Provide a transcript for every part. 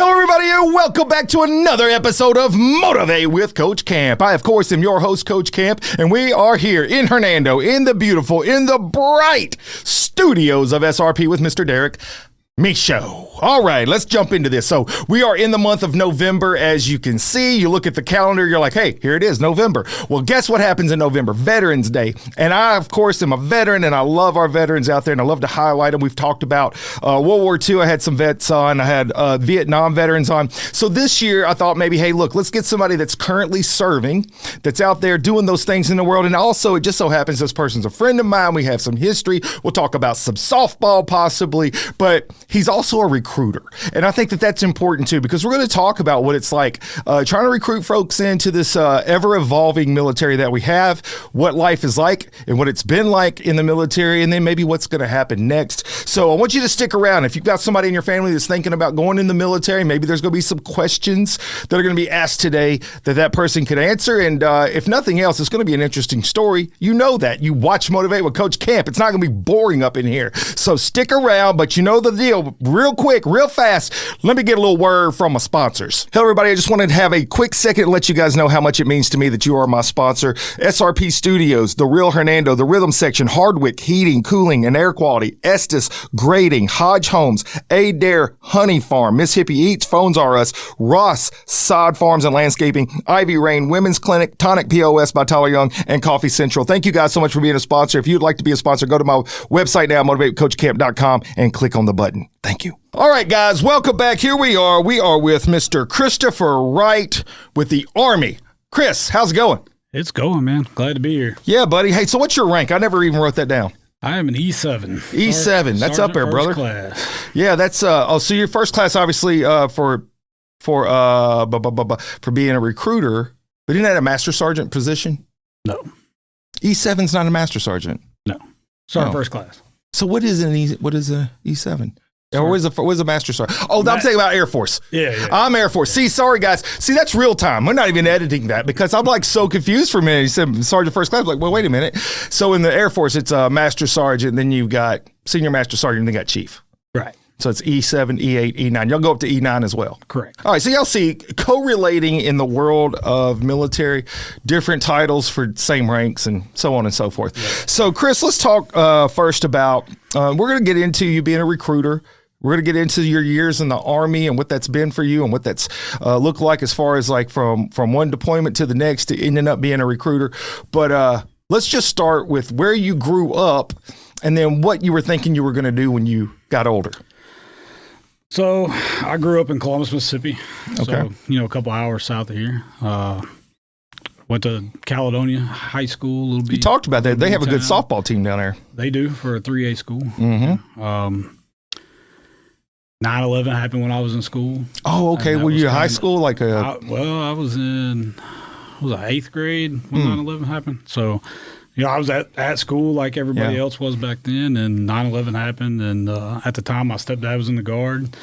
Hello, everybody, and welcome back to another episode of Motivate with Coach Camp. I, of course, am your host, Coach Camp, and we are here in Hernando, in the beautiful, in the bright studios of SRP with Mr. Derek Michaud. All right, let's jump into this. So we are in the month of November, as you can see. You look at the calendar, you're like, hey, here it is, November. Well, guess what happens in November? Veterans Day. And I, of course, am a veteran, and I love our veterans out there, and I love to highlight them. We've talked about World War II. I had some vets on. I had Vietnam veterans on. So this year, I thought maybe, hey, look, let's get somebody that's currently serving, that's out there doing those things in the world. And also, it just so happens this person's a friend of mine. We have some history. We'll talk about some softball possibly, but he's also a recruiter. And I think that that's important too, because we're going to talk about what it's like trying to recruit folks into this ever-evolving military that we have, what life is like and what it's been like in the military, and then maybe what's going to happen next. So I want you to stick around. If you've got somebody in your family that's thinking about going in the military, maybe there's going to be some questions that are going to be asked today that person could answer. And if nothing else, it's going to be an interesting story. You know that. You watch Motivate with Coach Camp. It's not going to be boring up in here. So stick around, but you know the deal. Real quick, real fast, let me get a little word from my sponsors. Hello, everybody. I just wanted to have a quick second to let you guys know how much it means to me that you are my sponsor. SRP Studios, The Real Hernando, The Rhythm Section, Hardwick, Heating, Cooling, and Air Quality, Estes, Grading, Hodge Homes, Adair, Honey Farm, Miss Hippie Eats, Phones R Us, Ross, Sod Farms and Landscaping, Ivy Rain, Women's Clinic, Tonic POS by Tyler Young, and Coffee Central. Thank you guys so much for being a sponsor. If you'd like to be a sponsor, go to my website now, motivatecoachcamp.com, and click on the button. Thank you. All right, guys, welcome back. Here we are. We are with Mr. Christopher Wright with the Army. Chris, how's it going? It's going, man. Glad to be here. Yeah, buddy. Hey, so what's your rank? I never even wrote that down. I am an E7. E7. That's up there, brother. Class. Yeah, that's so your first class, obviously, for being a recruiter, but isn't that a master sergeant position? No. E7's not a master sergeant. No. Sergeant first class. So what is an E7? Or where's a master sergeant? Oh, I'm saying about Air Force. Yeah. I'm Air Force. See, sorry, guys. See, that's real time. We're not even editing that because I'm like so confused for a minute. You said Sergeant First Class. I'm like, well, wait a minute. So in the Air Force, it's a master sergeant, then you've got senior master sergeant, and then you got chief. Right. So it's E7, E8, E9. Y'all go up to E9 as well. Correct. All right, so y'all see correlating in the world of military, different titles for same ranks and so on and so forth. Yeah. So, Chris, let's talk first about, we're going to get into you being a recruiter. We're going to get into your years in the Army and what that's been for you and what that's looked like as far as like from one deployment to the next to ending up being a recruiter. But let's just start with where you grew up and then what you were thinking you were going to do when you got older. So I grew up in Columbus, Mississippi. Okay. So, a couple hours south of here. Went to Caledonia High School a little bit. You talked about that. They have a good softball team down there. They do for a 3A school. Mm-hmm. 9/11 happened when I was in school. Oh, okay. Were you in high school? I was in, eighth grade when 9/11 happened. So, I was at school like everybody else was back then, and 9/11 happened. And at the time, my stepdad was in the Guard,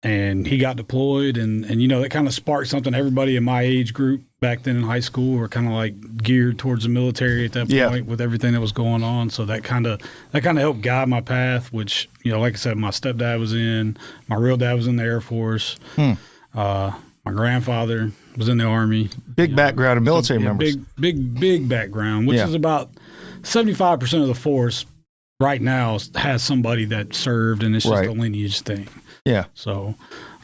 and he got deployed. And that kind of sparked something. Everybody in my age group back then in high school were kind of like geared towards the military at that point with everything that was going on. So that kind of helped guide my path, which, like I said, my stepdad was in, my real dad was in the Air Force. My grandfather was in the Army. Big background of military members. Big background, which is about 75% of the force right now has somebody that served, and it's just a lineage thing. Yeah. So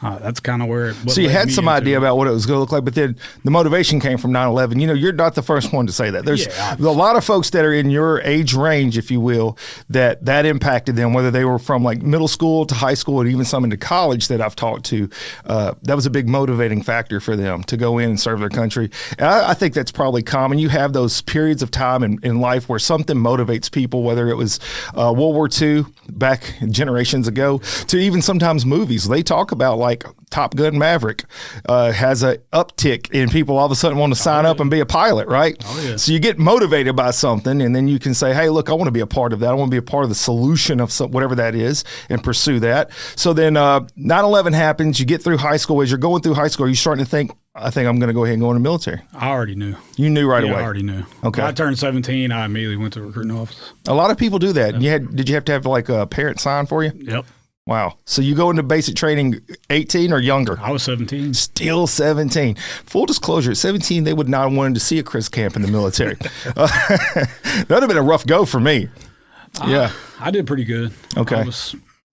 that's kind of where So you had some idea about what it was going to look like, but then the motivation came from 9/11. You're not the first one to say that. There's a lot of folks that are in your age range, if you will, that impacted them, whether they were from like middle school to high school and even some into college that I've talked to. That was a big motivating factor for them to go in and serve their country. And I think that's probably common. You have those periods of time in life where something motivates people, whether it was World War II back generations ago to even sometimes movies. They talk about like Top Gun Maverick has an uptick in people all of a sudden want to sign up and be a pilot, right? Oh, yeah. So you get motivated by something, and then you can say, hey, look, I want to be a part of that. I want to be a part of the solution of whatever that is and pursue that. So then 9/11 happens. You get through high school. As you're going through high school, you're starting to think, I think I'm going to go ahead and go in the military. I already knew. You knew right away? I already knew. Okay. When I turned 17, I immediately went to the recruiting office. A lot of people do that. Yep. Did you have to have like a parent sign for you? Yep. Wow. So you go into basic training 18 or younger? I was 17. Still 17. Full disclosure, at 17, they would not have wanted to see a Chris Camp in the military. That would have been a rough go for me. Yeah. I did pretty good. Okay.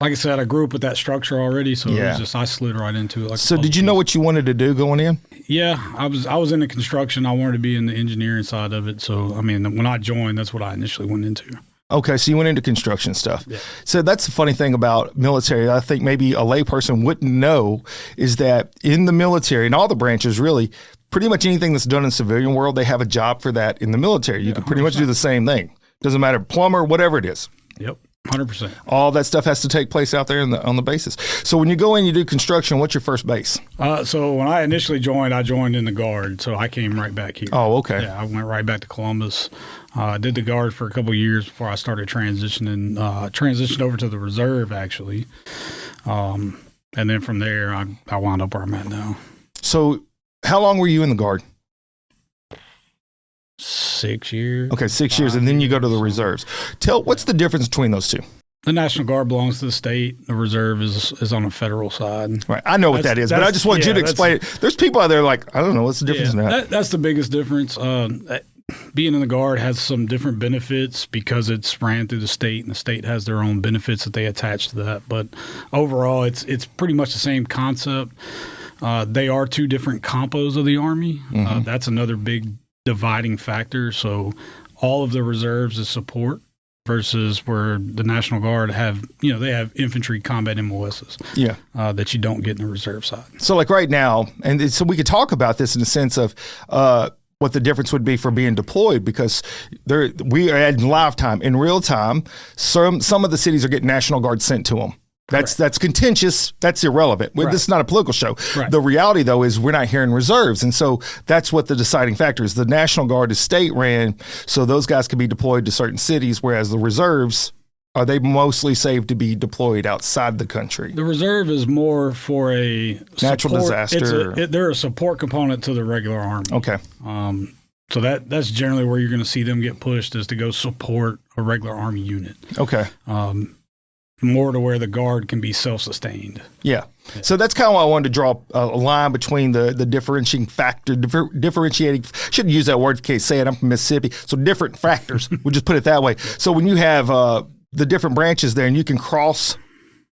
Like I said, I grew up with that structure already, so it was just I slid right into it. So did you know what you wanted to do going in? Yeah, I was into construction. I wanted to be in the engineering side of it. So, I mean, when I joined, that's what I initially went into. Okay, so you went into construction stuff. Yeah. So that's the funny thing about military. I think maybe a layperson wouldn't know is that in the military, and all the branches really, pretty much anything that's done in the civilian world, they have a job for that in the military. You can pretty 100%. Much do the same thing. Doesn't matter, plumber, whatever it is. Yep, 100%. All that stuff has to take place out there on the bases. So when you go in, you do construction, what's your first base? So when I initially joined, I joined in the Guard. So I came right back here. Oh, okay. Yeah, I went right back to Columbus. I did the Guard for a couple of years before I started transitioning over to the Reserve, actually. And then from there, I wound up where I'm at now. So how long were you in the Guard? 6 years. Okay, 6 years, and then you go to the Reserves. What's the difference between those two? The National Guard belongs to the state. The Reserve is on the federal side. Right. I know what that is, but I just wanted you to explain it. There's people out there like, I don't know, what's the difference in that? That's the biggest difference. Being in the Guard has some different benefits because it's ran through the state, and the state has their own benefits that they attach to that. But overall, it's pretty much the same concept. They are two different compos of the Army. Mm-hmm. That's another big dividing factor. So all of the reserves is support versus where the National Guard they have infantry combat MOSs. Yeah. That you don't get in the reserve side. So like right now, and so we could talk about this in the sense of what the difference would be for being deployed, because we are at live time, in real time. Some of the cities are getting National Guard sent to them. That's contentious. That's irrelevant. Right. This is not a political show. Right. The reality, though, is we're not hearing reserves. And so that's what the deciding factor is. The National Guard is state ran, so those guys can be deployed to certain cities, whereas the reserves, are they mostly saved to be deployed outside the country? The reserve is more for a natural disaster. They're a support component to the regular Army. Okay. So that's generally where you're going to see them get pushed, is to go support a regular Army unit. Okay. More to where the Guard can be self-sustained. Yeah. So that's kind of why I wanted to draw a line between the differentiating factor, shouldn't use that word in case say it, I'm from Mississippi. So different factors, we'll just put it that way. So when you have the different branches there and you can cross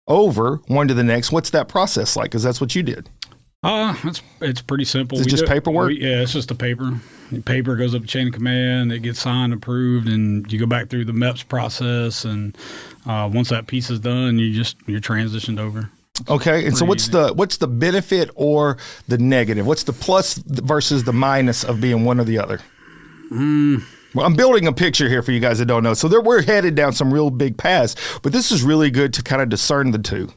over one to the next, what's that process like? Because that's what you did. It's pretty simple. Is it just paperwork? It's just the paper. The paper goes up the chain of command. It gets signed, approved, and you go back through the MEPS process. And once that piece is done, you're transitioned over. Okay, and so what's the benefit or the negative? What's the plus versus the minus of being one or the other? Well, I'm building a picture here for you guys that don't know. So we're headed down some real big paths, but this is really good to kind of discern the two.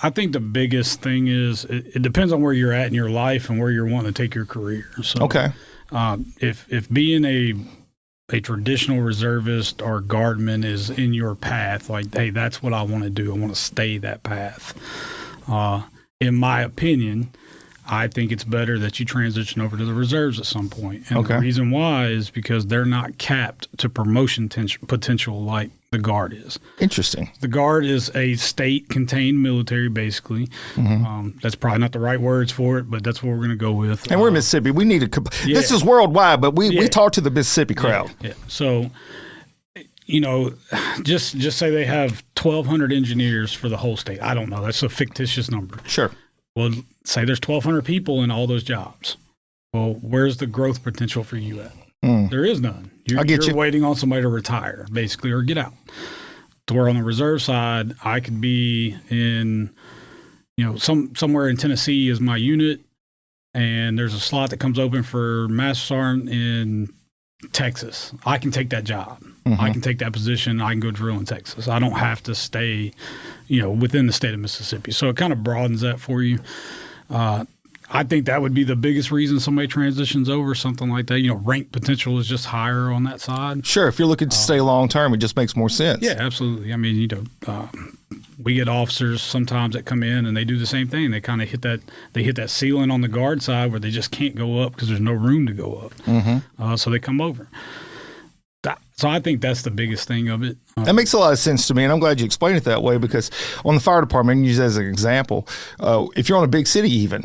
I think the biggest thing is it depends on where you're at in your life and where you're wanting to take your career. So, okay. If being a traditional reservist or guardman is in your path, like, hey, that's what I want to do. I want to stay that path. In my opinion, I think it's better that you transition over to the reserves at some point. And the reason why is because they're not capped to promotion potential like the Guard is. Interesting. The Guard is a state-contained military, basically. Mm-hmm. That's probably not the right words for it, but that's what we're going to go with. And we're in Mississippi. We need this is worldwide, but we talk to the Mississippi crowd. Yeah. So, just say they have 1,200 engineers for the whole state. I don't know. That's a fictitious number. Sure. Well, say there's 1,200 people in all those jobs. Well, where's the growth potential for you at? There is none. You're waiting on somebody to retire, basically, or get out. To where on the reserve side, I could be in, somewhere in Tennessee is my unit, and there's a slot that comes open for Master Sergeant in Texas. I can take that job. Mm-hmm. I can take that position. I can go drill in Texas. I don't have to stay, within the state of Mississippi. So it kind of broadens that for you. I think that would be the biggest reason somebody transitions over, something like that. Rank potential is just higher on that side. Sure. If you're looking to stay long term, it just makes more sense. Yeah, absolutely. I mean, we get officers sometimes that come in and they do the same thing. They kind of hit that ceiling on the Guard side where they just can't go up because there's no room to go up. Mm-hmm. So they come over. So I think that's the biggest thing of it. That makes a lot of sense to me, and I'm glad you explained it that way, because on the fire department, use as an example, if you're on a big city even,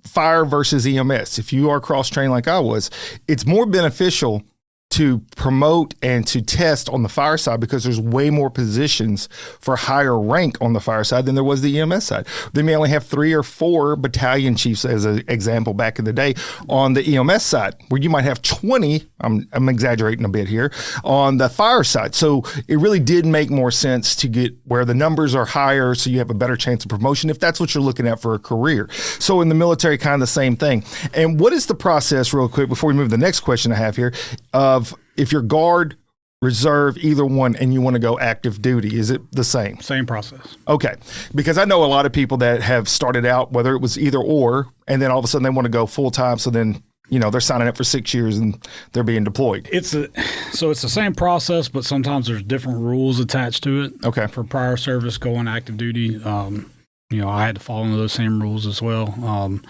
fire versus EMS, if you are cross-trained like I was, it's more beneficial to promote and to test on the fire side, because there's way more positions for higher rank on the fire side than there was the EMS side. They may only have 3 or 4 battalion chiefs, as an example, back in the day on the EMS side, where you might have 20, I'm exaggerating a bit here, on the fire side. So it really did make more sense to get where the numbers are higher, so you have a better chance of promotion if that's what you're looking at for a career. So in the military, kind of the same thing. And what is the process, real quick, before we move to the next question I have here, of if you're guard, reserve, either one, and you want to go active duty, is it the same? Same process. Okay. Because I know a lot of people that have started out, whether it was either or, and then all of a sudden they want to go full time. So then, they're signing up for 6 years and they're being deployed. So it's the same process, but sometimes there's different rules attached to it. Okay. For prior service, going active duty, I had to follow into those same rules as well.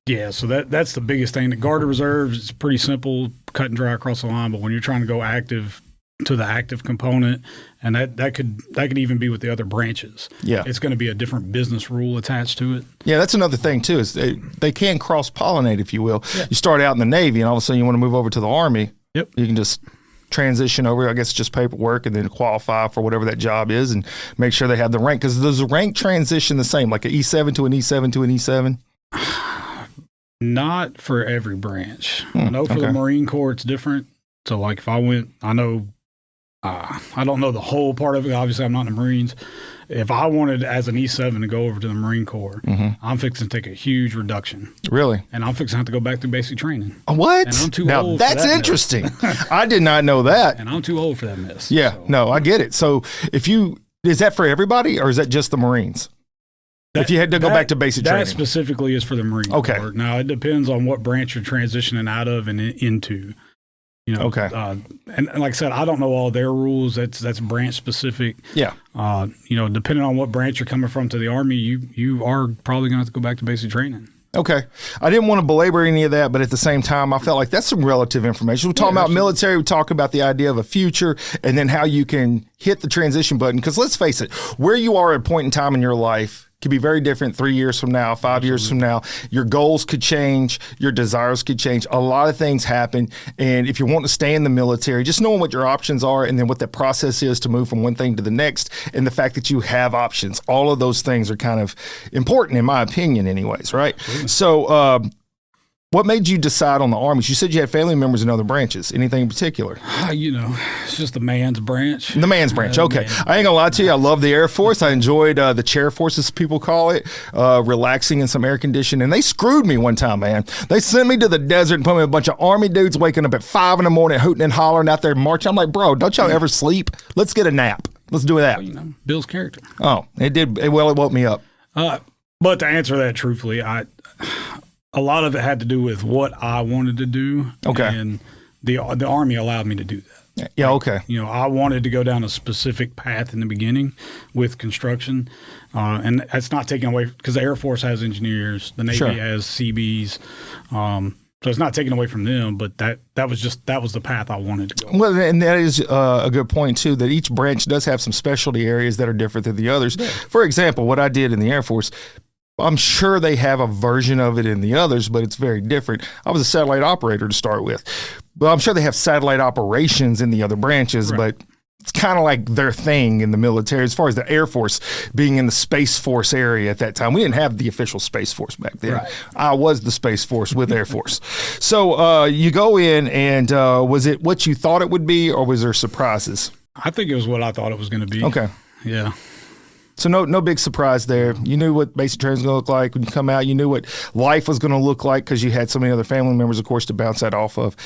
Yeah, so that's the biggest thing. The Guard or Reserve is pretty simple, cut and dry across the line. But when you're trying to go active to the active component, and that could even be with the other branches. Yeah, it's going to be a different business rule attached to it. Yeah, that's another thing too. Is they can cross pollinate, if you will. Yeah. You start out in the Navy, and all of a sudden you want to move over to the Army. Yep, you can just transition over. I guess it's just paperwork, and then qualify for whatever that job is, and make sure they have the rank. Because does the rank transition the same, like an E7 to an E7 to an E7? Not for every branch. I know for the Marine Corps it's different. So like if I went, I know, I don't know the whole part of it. Obviously I'm not in the Marines. If I wanted as an E7 to go over to the Marine Corps, I'm fixing to take a huge reduction. Really? And I'm fixing to have to go back through basic training. What? And I'm too now old that's for that interesting. I did not know that. And I'm too old for that mess. Yeah, so. No, I get it. So is that for everybody, or is that just the Marines? If you had to go back to basic training. That specifically is for the Marine Corps. Now, it depends on what branch you're transitioning out of and into. Okay. And like I said, I don't know all their rules. That's branch specific. Yeah. Depending on what branch you're coming from to the Army, you are probably going to have to go back to basic training. Okay. I didn't want to belabor any of that, but at the same time, I felt like that's some relative information. We're talking about military. We talk about the idea of a future, and then how you can hit the transition button. Because let's face it, where you are at a point in time in your life could be very different 3 years from now, 5 years from now. Your goals could change. Your desires could change. A lot of things happen. And if you want to stay in the military, just knowing what your options are, and then what the process is to move from one thing to the next, and the fact that you have options, all of those things are kind of important, in my opinion anyways, right? Mm-hmm. So what made you decide on the Army? You said you had family members in other branches. Anything in particular? It's just the man's branch. The man's branch, okay. I ain't gonna lie to you, I love the Air Force. I enjoyed the chair force, as people call it, relaxing in some air conditioning. And they screwed me one time, man. They sent me to the desert and put me with a bunch of Army dudes waking up at 5 in the morning, hooting and hollering out there marching. I'm like, bro, don't y'all ever sleep? Let's get a nap. Let's do that. Well, Bill's character. Oh, it did. Well, it woke me up. But to answer that truthfully, a lot of it had to do with what I wanted to do. Okay. And the Army allowed me to do that. Yeah, okay. I wanted to go down a specific path in the beginning with construction. And that's not taken away, because the Air Force has engineers, the Navy has CBs. So it's not taken away from them, but that was the path I wanted to go. Well, and that is a good point too, that each branch does have some specialty areas that are different than the others. Yeah. For example, what I did in the Air Force, I'm sure they have a version of it in the others, but it's very different. I was a satellite operator to start with. Well, I'm sure they have satellite operations in the other branches, but it's kind of like their thing in the military, as far as the Air Force being in the Space Force area at that time. We didn't have the official Space Force back then. Right. I was the Space Force with Air Force. So you go in, and was it what you thought it would be, or was there surprises? I think it was what I thought it was going to be. Okay. Yeah. So no big surprise there. You knew what basic training was going to look like when you come out. You knew what life was going to look like, because you had so many other family members, of course, to bounce that off of.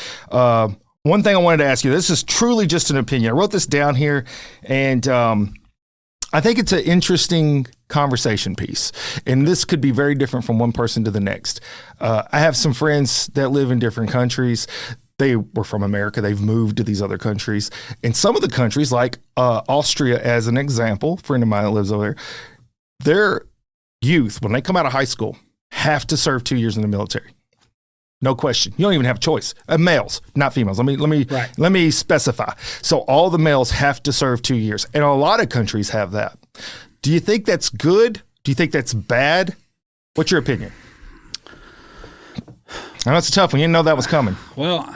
One thing I wanted to ask you, this is truly just an opinion. I wrote this down here, and I think it's an interesting conversation piece. And this could be very different from one person to the next. I have some friends that live in different countries. They were from America. They've moved to these other countries. And some of the countries, like Austria as an example, a friend of mine that lives over there, their youth, when they come out of high school, have to serve 2 years in the military. No question. You don't even have a choice. Males, not females. Let me specify. So all the males have to serve 2 years, and a lot of countries have that. Do you think that's good? Do you think that's bad? What's your opinion? I know it's a tough one. You didn't know that was coming. Well,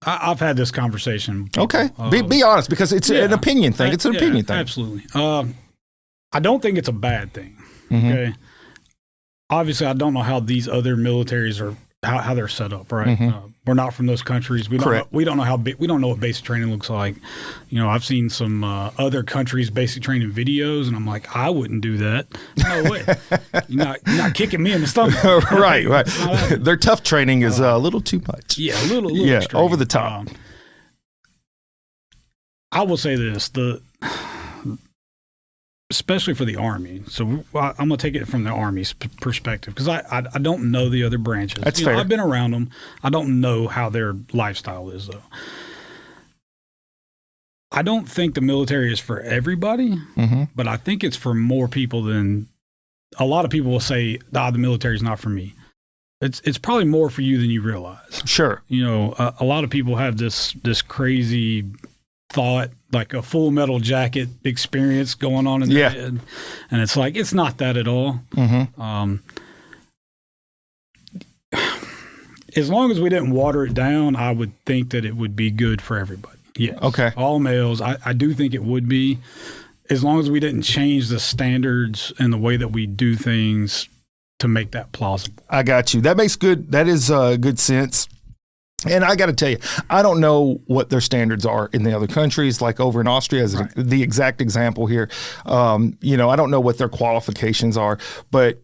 I've had this conversation. Okay. Be honest, because it's an opinion thing. It's an opinion thing. Absolutely. I don't think it's a bad thing. Okay. Obviously, I don't know how these other militaries are, how they're set up, right? We're not from those countries. We don't know what basic training looks like. You know, I've seen some other countries' basic training videos, and I'm like, I wouldn't do that. No way. You're not kicking me in the stomach. Right. Their tough training is a little too much. Yeah, a little extreme. Over the top. I will say this: especially for the Army. So I'm going to take it from the Army's perspective, because I don't know the other branches. That's fair. I've been around them. I don't know how their lifestyle is, though. I don't think the military is for everybody, but I think it's for more people than a lot of people will say, the military is not for me. It's probably more for you than you realize. Sure. You know, a lot of people have this crazy thought, like a Full Metal Jacket experience going on in their head. And it's like, it's not that at all. As long as we didn't water it down, I would think that it would be good for everybody. Yes. Okay. All males. I do think it would be, as long as we didn't change the standards and the way that we do things to make that plausible. I got you. That is good sense. And I got to tell you, I don't know what their standards are in the other countries, like over in Austria, as the exact example here. You know, I don't know what their qualifications are, but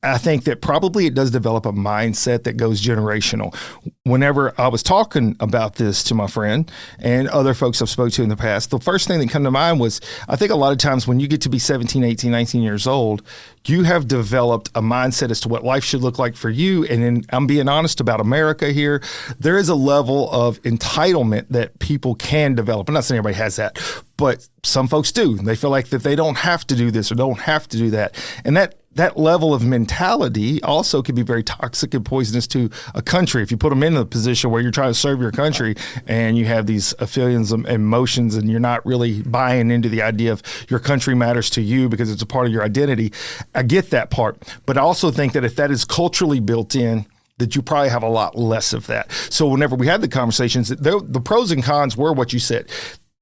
I think that probably it does develop a mindset that goes generational. Whenever I was talking about this to my friend and other folks I've spoke to in the past, the first thing that came to mind was, I think a lot of times when you get to be 17, 18, 19 years old, you have developed a mindset as to what life should look like for you. And then I'm being honest about America here. There is a level of entitlement that people can develop. I'm not saying everybody has that, but some folks do. They feel like that they don't have to do this or don't have to do that. And that level of mentality also can be very toxic and poisonous to a country. If you put them in a position where you're trying to serve your country and you have these feelings and emotions and you're not really buying into the idea of your country matters to you because it's a part of your identity, I get that part. But I also think that if that is culturally built in, that you probably have a lot less of that. So whenever we had the conversations, the pros and cons were what you said.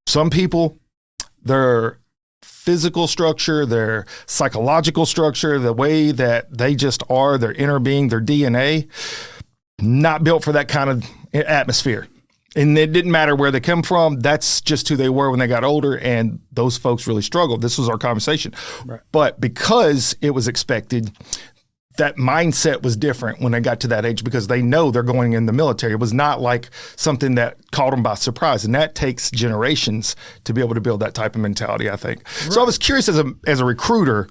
Some people, their physical structure, their psychological structure, the way that they just are, their inner being, their DNA, not built for that kind of atmosphere. And it didn't matter where they come from. That's just who they were when they got older. And those folks really struggled. This was our conversation. Right. But because it was expected, that mindset was different when they got to that age because they know they're going in the military. It was not like something that caught them by surprise. And that takes generations to be able to build that type of mentality, I think. Right. So I was curious as a recruiter,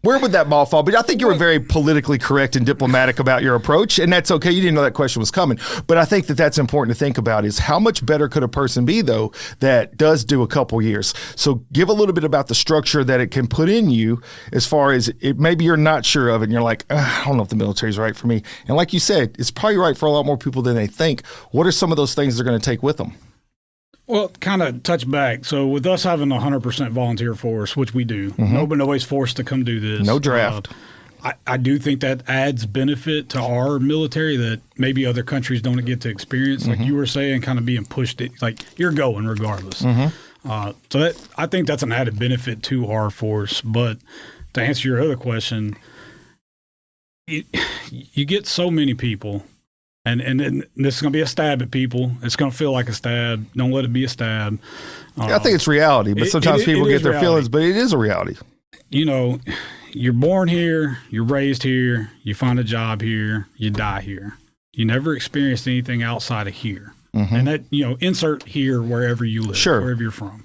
where would that ball fall? But I think you were very politically correct and diplomatic about your approach, and that's okay. You didn't know that question was coming. But I think that that's important to think about is how much better could a person be, though, that does do a couple years? So give a little bit about the structure that it can put in you as far as maybe you're not sure of it, and you're like, I don't know if the military's right for me. And like you said, it's probably right for a lot more people than they think. What are some of those things they're going to take with them? Well, kind of touch back. So with us having a 100% volunteer force, which we do, nobody's forced to come do this. No draft. I do think that adds benefit to our military that maybe other countries don't get to experience. Like you were saying, kind of being pushed, like you're going regardless. So I think that's an added benefit to our force. But to answer your other question, you get so many people. And this is going to be a stab at people. It's going to feel like a stab. Don't let it be a stab. I think it's reality, but sometimes people get their reality. Feelings, but it is a reality. You know, you're born here, you're raised here, you find a job here, you die here. You never experienced anything outside of here. And that, insert here wherever you live, wherever you're from.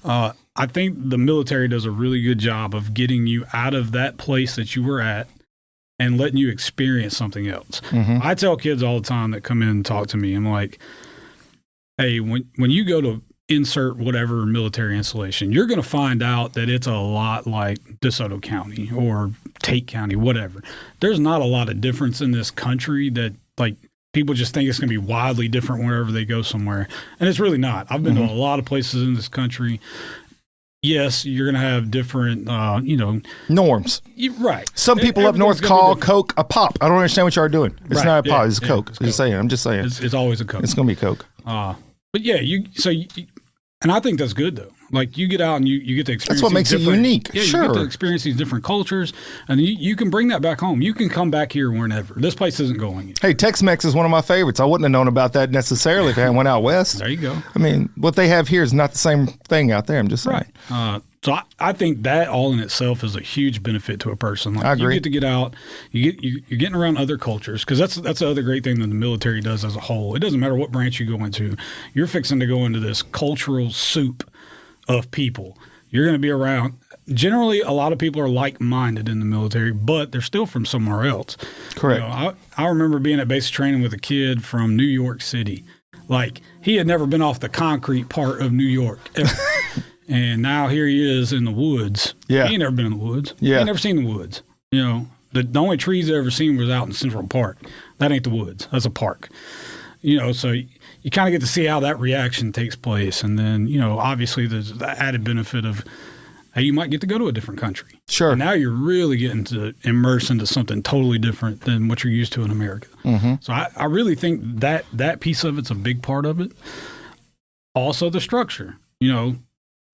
I think the military does a really good job of getting you out of that place that you were at and letting you experience something else. I tell kids all the time that come in and talk to me, I'm like, hey, when you go to insert whatever military installation, you're going to find out that it's a lot like DeSoto County or Tate County, whatever. There's not a lot of difference in this country that like people just think it's going to be wildly different whenever they go somewhere. And it's really not. I've been to a lot of places in this country. Yes, you're going to have different, norms. Right. Some people up north call Coke a pop. I don't understand what you are doing. It's not a pop. It's Coke. It's Coke. I'm just saying. It's always a Coke. It's going to be Coke. But yeah, and I think that's good though. Like you get out and you get to experience. That's what makes it unique. Yeah, sure. You get to experience these different cultures, and you can bring that back home. You can come back here whenever. This place isn't going anywhere. Hey, Tex-Mex is one of my favorites. I wouldn't have known about that necessarily if I hadn't went out west. There you go. I mean, what they have here is not the same thing out there. I'm just saying. Right. So I think that all in itself is a huge benefit to a person. Like I agree. You get to get out. You're getting around other cultures, because that's the other great thing that the military does as a whole. It doesn't matter what branch you go into. You're fixing to go into this cultural soup of people. You're going to be around. Generally, a lot of people are like-minded in the military, but they're still from somewhere else. Correct. I remember being at basic training with a kid from New York City. Like, he had never been off the concrete part of New York ever. And now here he is in the woods. Yeah. He ain't never been in the woods. Yeah. He ain't never seen the woods. The only trees I ever seen was out in Central Park. That ain't the woods. That's a park. So you kind of get to see how that reaction takes place. And then, obviously there's the added benefit of, hey, you might get to go to a different country. Sure. And now you're really getting to immerse into something totally different than what you're used to in America. Mm-hmm. So I really think that piece of it's a big part of it. Also the structure.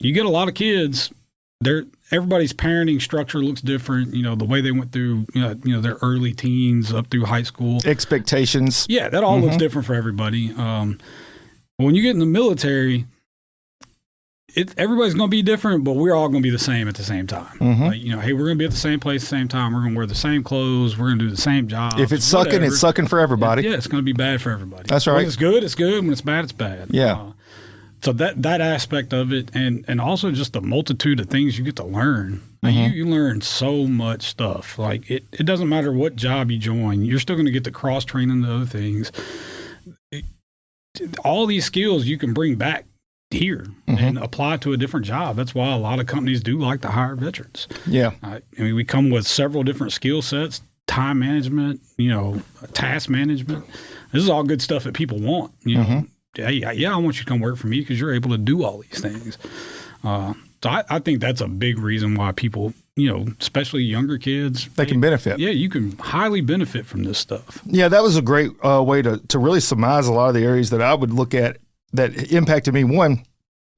You get a lot of kids, everybody's parenting structure looks different. The way they went through, their early teens up through high school. Expectations. Yeah, that all looks different for everybody. When you get in the military, everybody's going to be different, but we're all going to be the same at the same time. Mm-hmm. Like, hey, we're going to be at the same place at the same time. We're going to wear the same clothes. We're going to do the same job. If it's sucking, it's sucking for everybody. Yeah, it's going to be bad for everybody. That's right. When it's good, it's good. When it's bad, it's bad. Yeah. So that aspect of it, and also just the multitude of things you get to learn. Mm-hmm. You learn so much stuff. Like it doesn't matter what job you join, you're still going to get to cross train into other things. All these skills you can bring back here and apply to a different job. That's why a lot of companies do like to hire veterans. Yeah, we come with several different skill sets: time management, task management. This is all good stuff that people want. Yeah, I want you to come work for me because you're able to do all these things. So I think that's a big reason why people, especially younger kids, they can benefit. Yeah, you can highly benefit from this stuff. Yeah, that was a great way to really surmise a lot of the areas that I would look at that impacted me. One,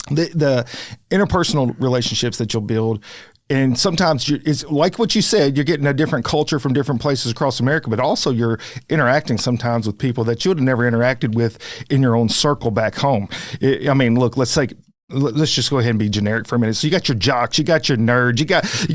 the interpersonal relationships that you'll build. And sometimes it's like what you said, you're getting a different culture from different places across America, but also you're interacting sometimes with people that you would have never interacted with in your own circle back home. Look, let's just go ahead and be generic for a minute. So you got your jocks, you got your nerds, you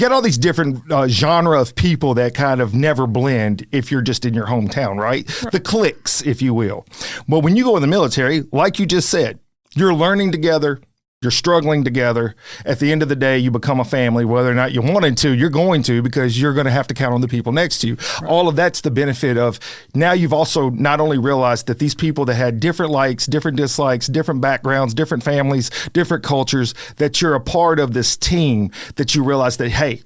got all these different genre of people that kind of never blend if you're just in your hometown, right? The cliques, if you will. Well, when you go in the military, like you just said, you're learning together. You're struggling together. At the end of the day, you become a family, whether or not you wanted to, you're going to, because you're going to have to count on the people next to you. Right. All of that's the benefit of now you've also not only realized that these people that had different likes, different dislikes, different backgrounds, different families, different cultures, that you're a part of this team, that you realize that, hey,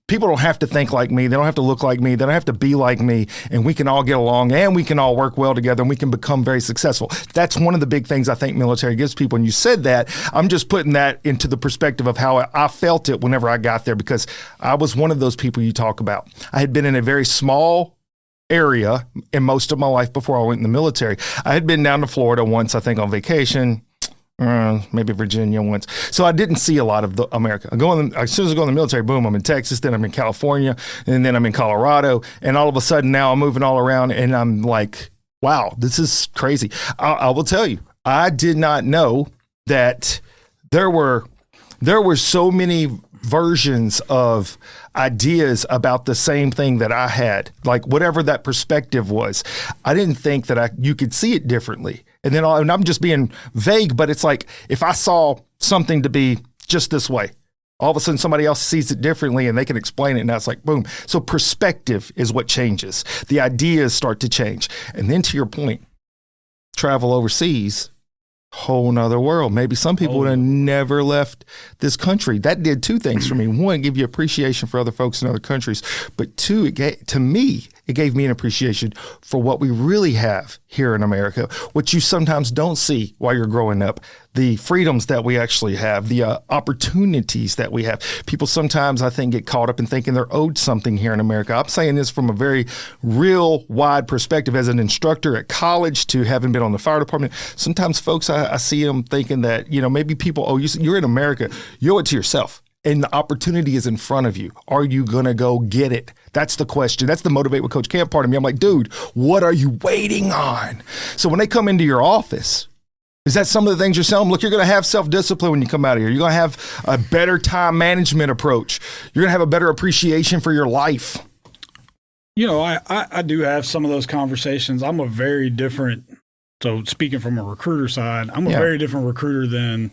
people don't have to think like me. They don't have to look like me. They don't have to be like me. And we can all get along and we can all work well together and we can become very successful. That's one of the big things I think military gives people. And you said that, I'm just putting that into the perspective of how I felt it whenever I got there, because I was one of those people you talk about. I had been in a very small area in most of my life before I went in the military. I had been down to Florida once, I think on vacation. Maybe Virginia once. So I didn't see a lot of America. As soon as I go in the military, boom, I'm in Texas, then I'm in California, and then I'm in Colorado. And all of a sudden now I'm moving all around and I'm like, wow, this is crazy. I will tell you, I did not know that there were so many versions of ideas about the same thing that I had, like whatever that perspective was. I didn't think that you could see it differently. And then I'm just being vague, but it's like if I saw something to be just this way, all of a sudden somebody else sees it differently and they can explain it. And that's like, boom. So perspective is what changes. The ideas start to change. And then to your point, travel overseas, whole nother world. Maybe some people would have never left this country. That did two things for me. One, give you appreciation for other folks in other countries. But two, it it gave me an appreciation for what we really have here in America, what you sometimes don't see while you're growing up, the freedoms that we actually have, the opportunities that we have. People sometimes, I think, get caught up in thinking they're owed something here in America. I'm saying this from a very real wide perspective as an instructor at college to having been on the fire department. Sometimes folks, I see them thinking that, maybe people owe you. You're in America, you owe it to yourself. And the opportunity is in front of you. Are you going to go get it? That's the question. That's the Motivate with Coach Camp part of me. I'm like, dude, what are you waiting on? So when they come into your office, is that some of the things you're telling them? Look, you're going to have self-discipline when you come out of here. You're going to have a better time management approach. You're going to have a better appreciation for your life. I do have some of those conversations. I'm a very different, so speaking from a recruiter side, I'm a very different recruiter than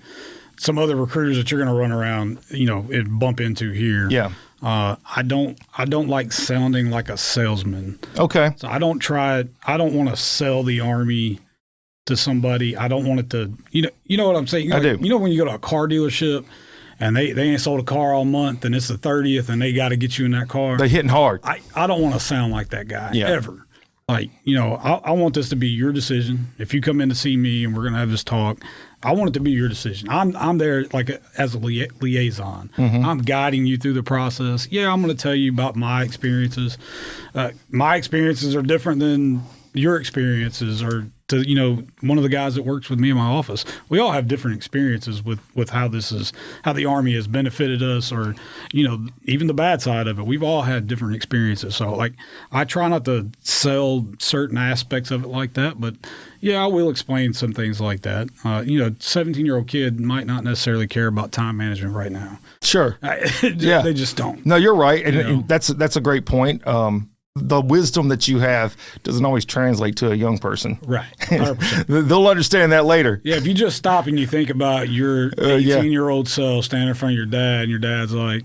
some other recruiters that you're going to run around, and bump into here. Yeah. I don't like sounding like a salesman. Okay. So I don't want to sell the Army to somebody. I don't want it to, you know what I'm saying? I do. When you go to a car dealership and they ain't sold a car all month and it's the 30th and they got to get you in that car. They're hitting hard. I don't want to sound like that guy ever. Like, I want this to be your decision. If you come in to see me and we're going to have this talk, I want it to be your decision. I'm there like as a liaison. Mm-hmm. I'm guiding you through the process. Yeah, I'm going to tell you about my experiences. My experiences are different than your experiences or to, one of the guys that works with me in my office. We all have different experiences with how the Army has benefited us or, even the bad side of it. We've all had different experiences. So like, I try not to sell certain aspects of it like that, but yeah, I will explain some things like that. 17-year-old kid might not necessarily care about time management right now. Sure. They just don't. No, you're right. And that's a great point. The wisdom that you have doesn't always translate to a young person. Right. 100%. They'll understand that later. Yeah, if you just stop and you think about your 18-year-old self standing in front of your dad and your dad's like,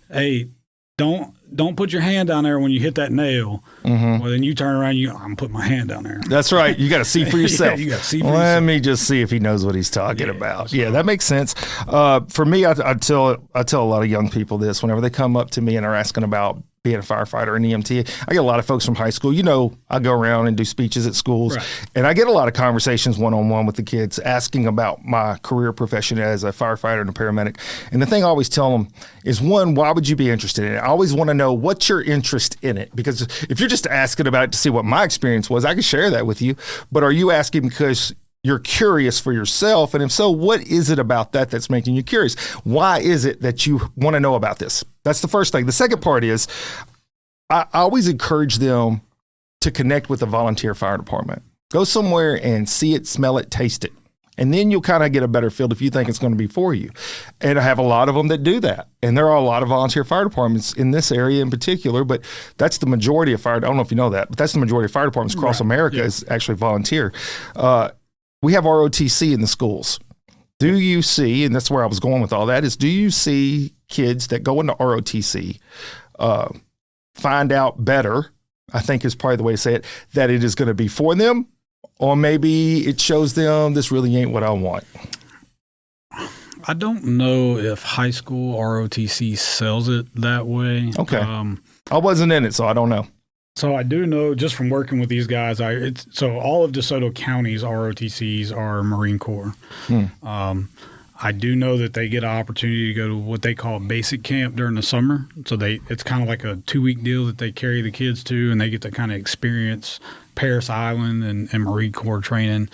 hey, don't put your hand down there when you hit that nail. Mm-hmm. Well, then you turn around, I'm putting my hand down there. That's right. You got to see for yourself. You got to see for yourself. Let yourself. me just see if he knows what he's talking about. Yeah, that makes sense. For me, I tell a lot of young people this whenever they come up to me and are asking about being a firefighter and EMT. I get a lot of folks from high school. I go around and do speeches at schools, and I get a lot of conversations one-on-one with the kids asking about my career profession as a firefighter and a paramedic. And the thing I always tell them is, one, why would you be interested in it? I always want to know what's your interest in it, because if you're just asking about it to see what my experience was, I can share that with you. But are you asking because you're curious for yourself? And if so, what is it about that that's making you curious? Why is it that you want to know about this? That's the first thing. The second part is I always encourage them to connect with a volunteer fire department. Go somewhere and see it, smell it, taste it. And then you'll kind of get a better feel if you think it's going to be for you. And I have a lot of them that do that. And there are a lot of volunteer fire departments in this area in particular, but that's the majority of fire. I don't know if you know that, but that's the majority of fire departments across America is actually volunteer. We have ROTC in the schools. Do you see, and that's where I was going with all that, is do you see kids that go into ROTC find out better, I think is probably the way to say it, that it is going to be for them, or maybe it shows them this really ain't what I want? I don't know if high school ROTC sells it that way. Okay. I wasn't in it, so I don't know. So I do know just from working with these guys, so all of DeSoto County's ROTCs are Marine Corps. I do know that they get an opportunity to go to what they call basic camp during the summer. So it's kind of like a 2-week deal that they carry the kids to, and they get to kind of experience Parris Island and Marine Corps training.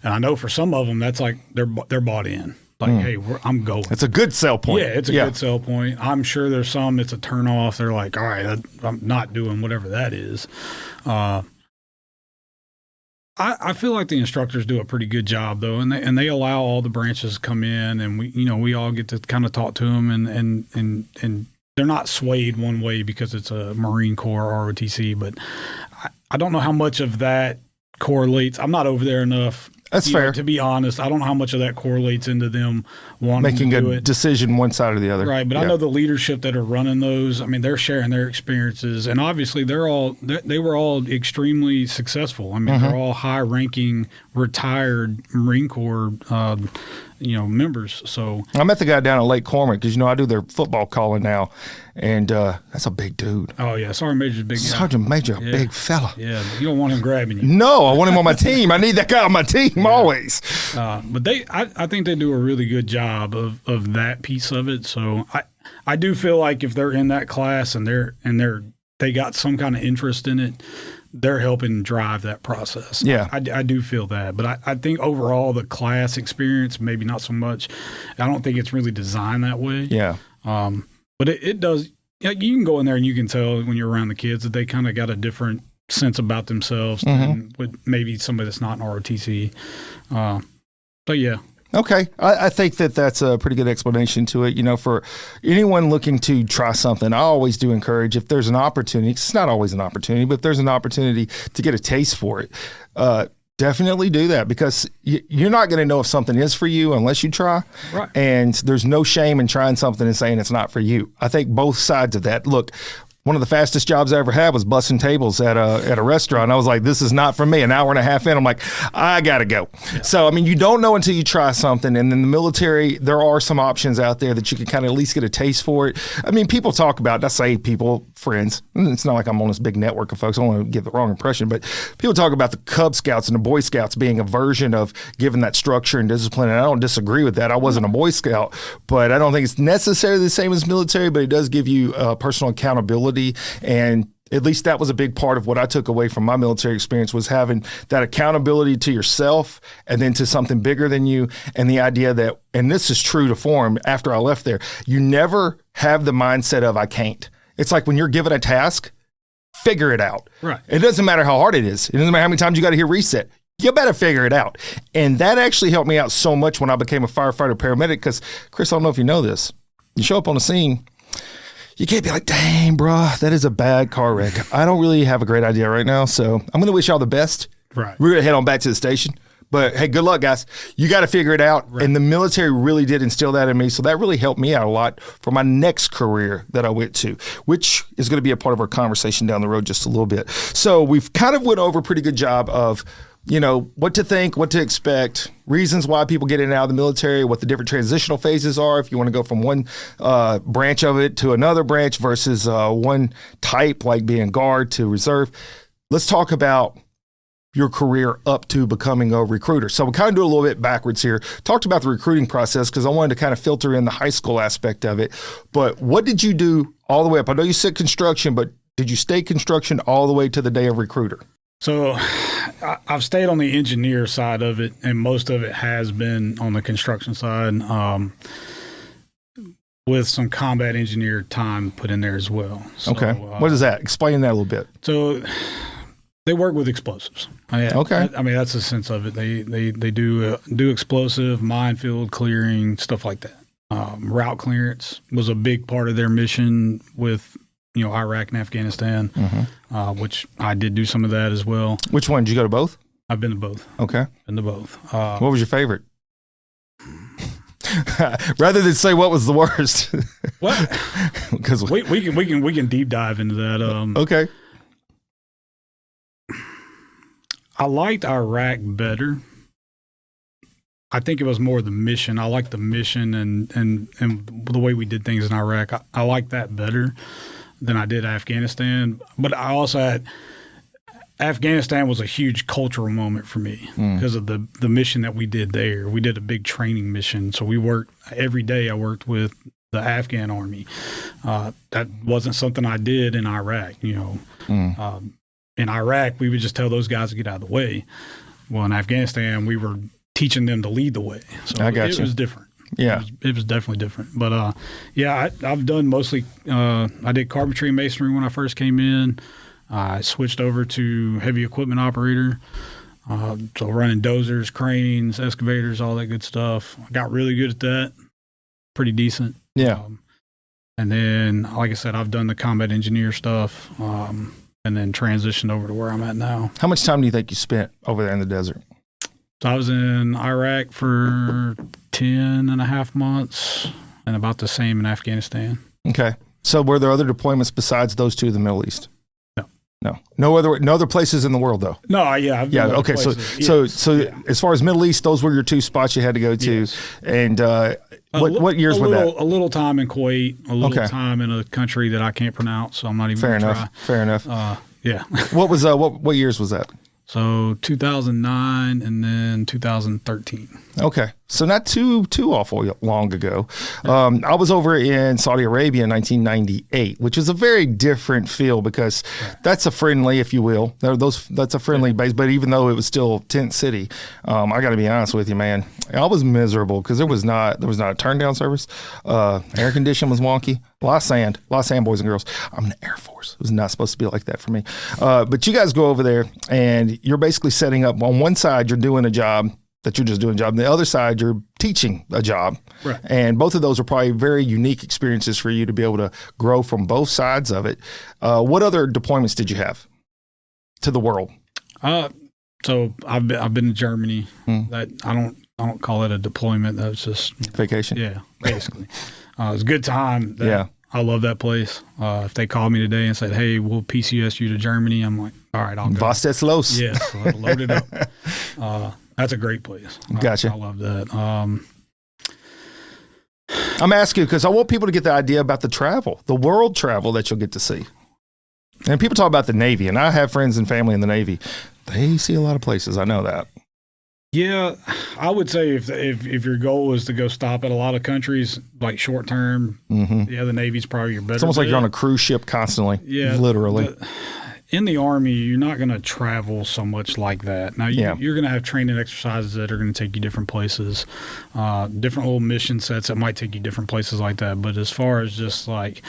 And I know for some of them, that's like they're bought in. Like, hey, I'm going. It's a good sell point. Yeah, it's a good sell point. I'm sure there's some it's a turn off. They're like, all right, I'm not doing whatever that is. I feel like the instructors do a pretty good job though, and they allow all the branches to come in, and we all get to kind of talk to them, and they're not swayed one way because it's a Marine Corps ROTC. But I don't know how much of that correlates. I'm not over there enough. That's fair. To be honest, I don't know how much of that correlates into them wanting making to do a decision one side or the other. Right, but I know the leadership that are running those. I mean, they're sharing their experiences, and obviously they were all extremely successful. I mean, they're all high-ranking, retired Marine Corps members. So I met the guy down at Lake Cormorant because I do their football calling now, and that's a big dude. Oh yeah, Sergeant Major's big guy. Sergeant Major, big fella. Yeah, you don't want him grabbing you. No, I want him on my team. I need that guy on my team always. But I think they do a really good job of that piece of it. So I do feel like if they're in that class and they got some kind of interest in it, they're helping drive that process. Yeah. I do feel that. But I think overall the class experience, maybe not so much. I don't think it's really designed that way. Yeah. But it does. You can go in there and you can tell when you're around the kids that they kind of got a different sense about themselves than with maybe somebody that's not in ROTC. But yeah. Okay. I think that's a pretty good explanation to it. For anyone looking to try something, I always do encourage, if there's an opportunity, 'cause it's not always an opportunity, but if there's an opportunity to get a taste for it, definitely do that, because you're not going to know if something is for you unless you try. Right. And there's no shame in trying something and saying it's not for you. I think both sides of that. Look, one of the fastest jobs I ever had was bussing tables at a restaurant. I was like, this is not for me. An hour and a half in, I'm like, I got to go. Yeah. So, you don't know until you try something. And in the military, there are some options out there that you can kind of at least get a taste for it. People talk about, I say people, friends, it's not like I'm on this big network of folks. I don't want to give the wrong impression, but people talk about the Cub Scouts and the Boy Scouts being a version of giving that structure and discipline. And I don't disagree with that. I wasn't a Boy Scout, but I don't think it's necessarily the same as military, but it does give you personal accountability. And at least that was a big part of what I took away from my military experience, was having that accountability to yourself and then to something bigger than you. And the idea that, and this is true to form after I left there, you never have the mindset of I can't. It's like when you're given a task, figure it out. Right. It doesn't matter how hard it is. It doesn't matter how many times you got to hear reset. You better figure it out. And that actually helped me out so much when I became a firefighter paramedic, because, Chris, I don't know if you know this. You show up on the scene, you can't be like, dang, bro, that is a bad car wreck. I don't really have a great idea right now, so I'm going to wish y'all the best. Right. We're going to head on back to the station. But, hey, good luck, guys. You got to figure it out. Right. And the military really did instill that in me, so that really helped me out a lot for my next career that I went to, which is going to be a part of our conversation down the road just a little bit. So we've kind of went over a pretty good job of what to think, what to expect, reasons why people get in and out of the military, what the different transitional phases are, if you want to go from one branch of it to another branch versus one type, like being guard to reserve. Let's talk about your career up to becoming a recruiter. So we kind of do a little bit backwards here. Talked about the recruiting process because I wanted to kind of filter in the high school aspect of it. But what did you do all the way up? I know you said construction, but did you stay construction all the way to the day of recruiter? So I've stayed on the engineer side of it, and most of it has been on the construction side, with some combat engineer time put in there as well. So, okay. What is that? Explain that a little bit. So they work with explosives. Okay. That's the sense of it. They do explosive, minefield clearing, stuff like that. Route clearance was a big part of their mission with Iraq and Afghanistan, which I did do some of that as well. Which one? Did you go to both? I've been to both. Okay. Been to both. What was your favorite? Rather than say what was the worst. What? Because we can deep dive into that. Okay. I liked Iraq better. I think it was more the mission. I liked the mission and the way we did things in Iraq. I liked that better than I did Afghanistan. But I also had Afghanistan was a huge cultural moment for me because of the mission that we did there. We did a big training mission. So we worked every day. I worked with the Afghan army. That wasn't something I did in Iraq, In Iraq, we would just tell those guys to get out of the way. Well, in Afghanistan, we were teaching them to lead the way. So it was different. Yeah. It was definitely different. But, I've done mostly I did carpentry and masonry when I first came in. I switched over to heavy equipment operator, so running dozers, cranes, excavators, all that good stuff. I got really good at that, pretty decent. Yeah. And then, like I said, I've done the combat engineer stuff and then transitioned over to where I'm at now. How much time do you think you spent over there in the desert? So I was in Iraq for 10 and a half months and about the same in Afghanistan. Okay. So were there other deployments besides those two in the Middle East? No. No other places in the world though. No, yeah, I've been to okay. places. So as far as Middle East, those were your 2 spots you had to go to. Yes. And what years were that? A little time in Kuwait, a little time in a country that I can't pronounce, so I'm not even. Fair enough. Try. Fair enough. Yeah. What was what years was that? So 2009 and then 2013. Okay. So not too awful long ago. I was over in Saudi Arabia in 1998, which is a very different feel because that's a friendly, if you will. That's a friendly base. But even though it was still tent city, I got to be honest with you, man. I was miserable because there was not a turn down service. Air condition was wonky. A lot of sand, boys and girls. I'm in the Air Force. It was not supposed to be like that for me. But you guys go over there and you're basically setting up on one side, you're doing a job that you're just doing a job. On the other side, you're teaching a job. Right. And both of those are probably very unique experiences for you to be able to grow from both sides of it. What other deployments did you have to the world? So I've been to Germany. That I don't call it a deployment. That was just vacation. Yeah, basically. It was a good time. Yeah. I love that place. If they called me today and said, "Hey, we'll PCS you to Germany," I'm like, "All right, I'll go." Was das los? Yes, so load it up. That's a great place. Gotcha. I love that. I'm asking because I want people to get the idea about the world travel that you'll get to see. And people talk about the Navy, and I have friends and family in the Navy. They see a lot of places. I know that. Yeah, I would say if your goal is to go stop at a lot of countries, like short term, the Navy's probably your better. It's almost like you're on a cruise ship constantly. Yeah, literally. In the Army, you're not going to travel so much like that. Now, you're going to have training exercises that are going to take you different places, different little mission sets that might take you different places like that. But as far as just like,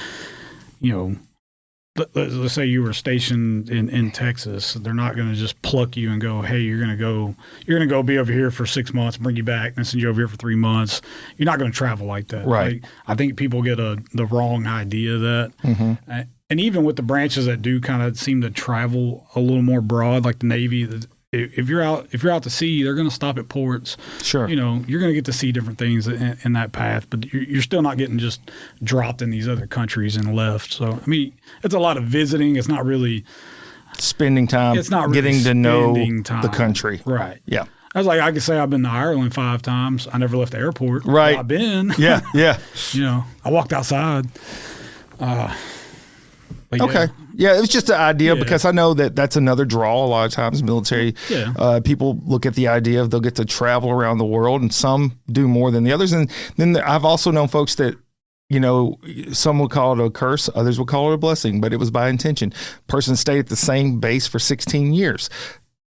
let's say you were stationed in Texas, they're not going to just pluck you and go, "Hey, you're going to go be over here for 6 months, bring you back, and send you over here for 3 months." You're not going to travel like that. Right. Like, I think people get the wrong idea of that. And even with the branches that do kind of seem to travel a little more broad, like the Navy, if you're out to sea, they're going to stop at ports. Sure. You're going to get to see different things in that path, but you're still not getting just dropped in these other countries and left. So, I mean, it's a lot of visiting. It's not really spending time. It's not really getting to know the country. Right. Yeah. I was like, I could say I've been to Ireland 5 times. I never left the airport. Right. Well, I've been. Yeah. Yeah. I walked outside. Okay. Yeah, it was just an idea because I know that's another draw. A lot of times military people look at the idea of they'll get to travel around the world, and some do more than the others. And then I've also known folks that, some would call it a curse, others would call it a blessing, but it was by intention. Person stayed at the same base for 16 years.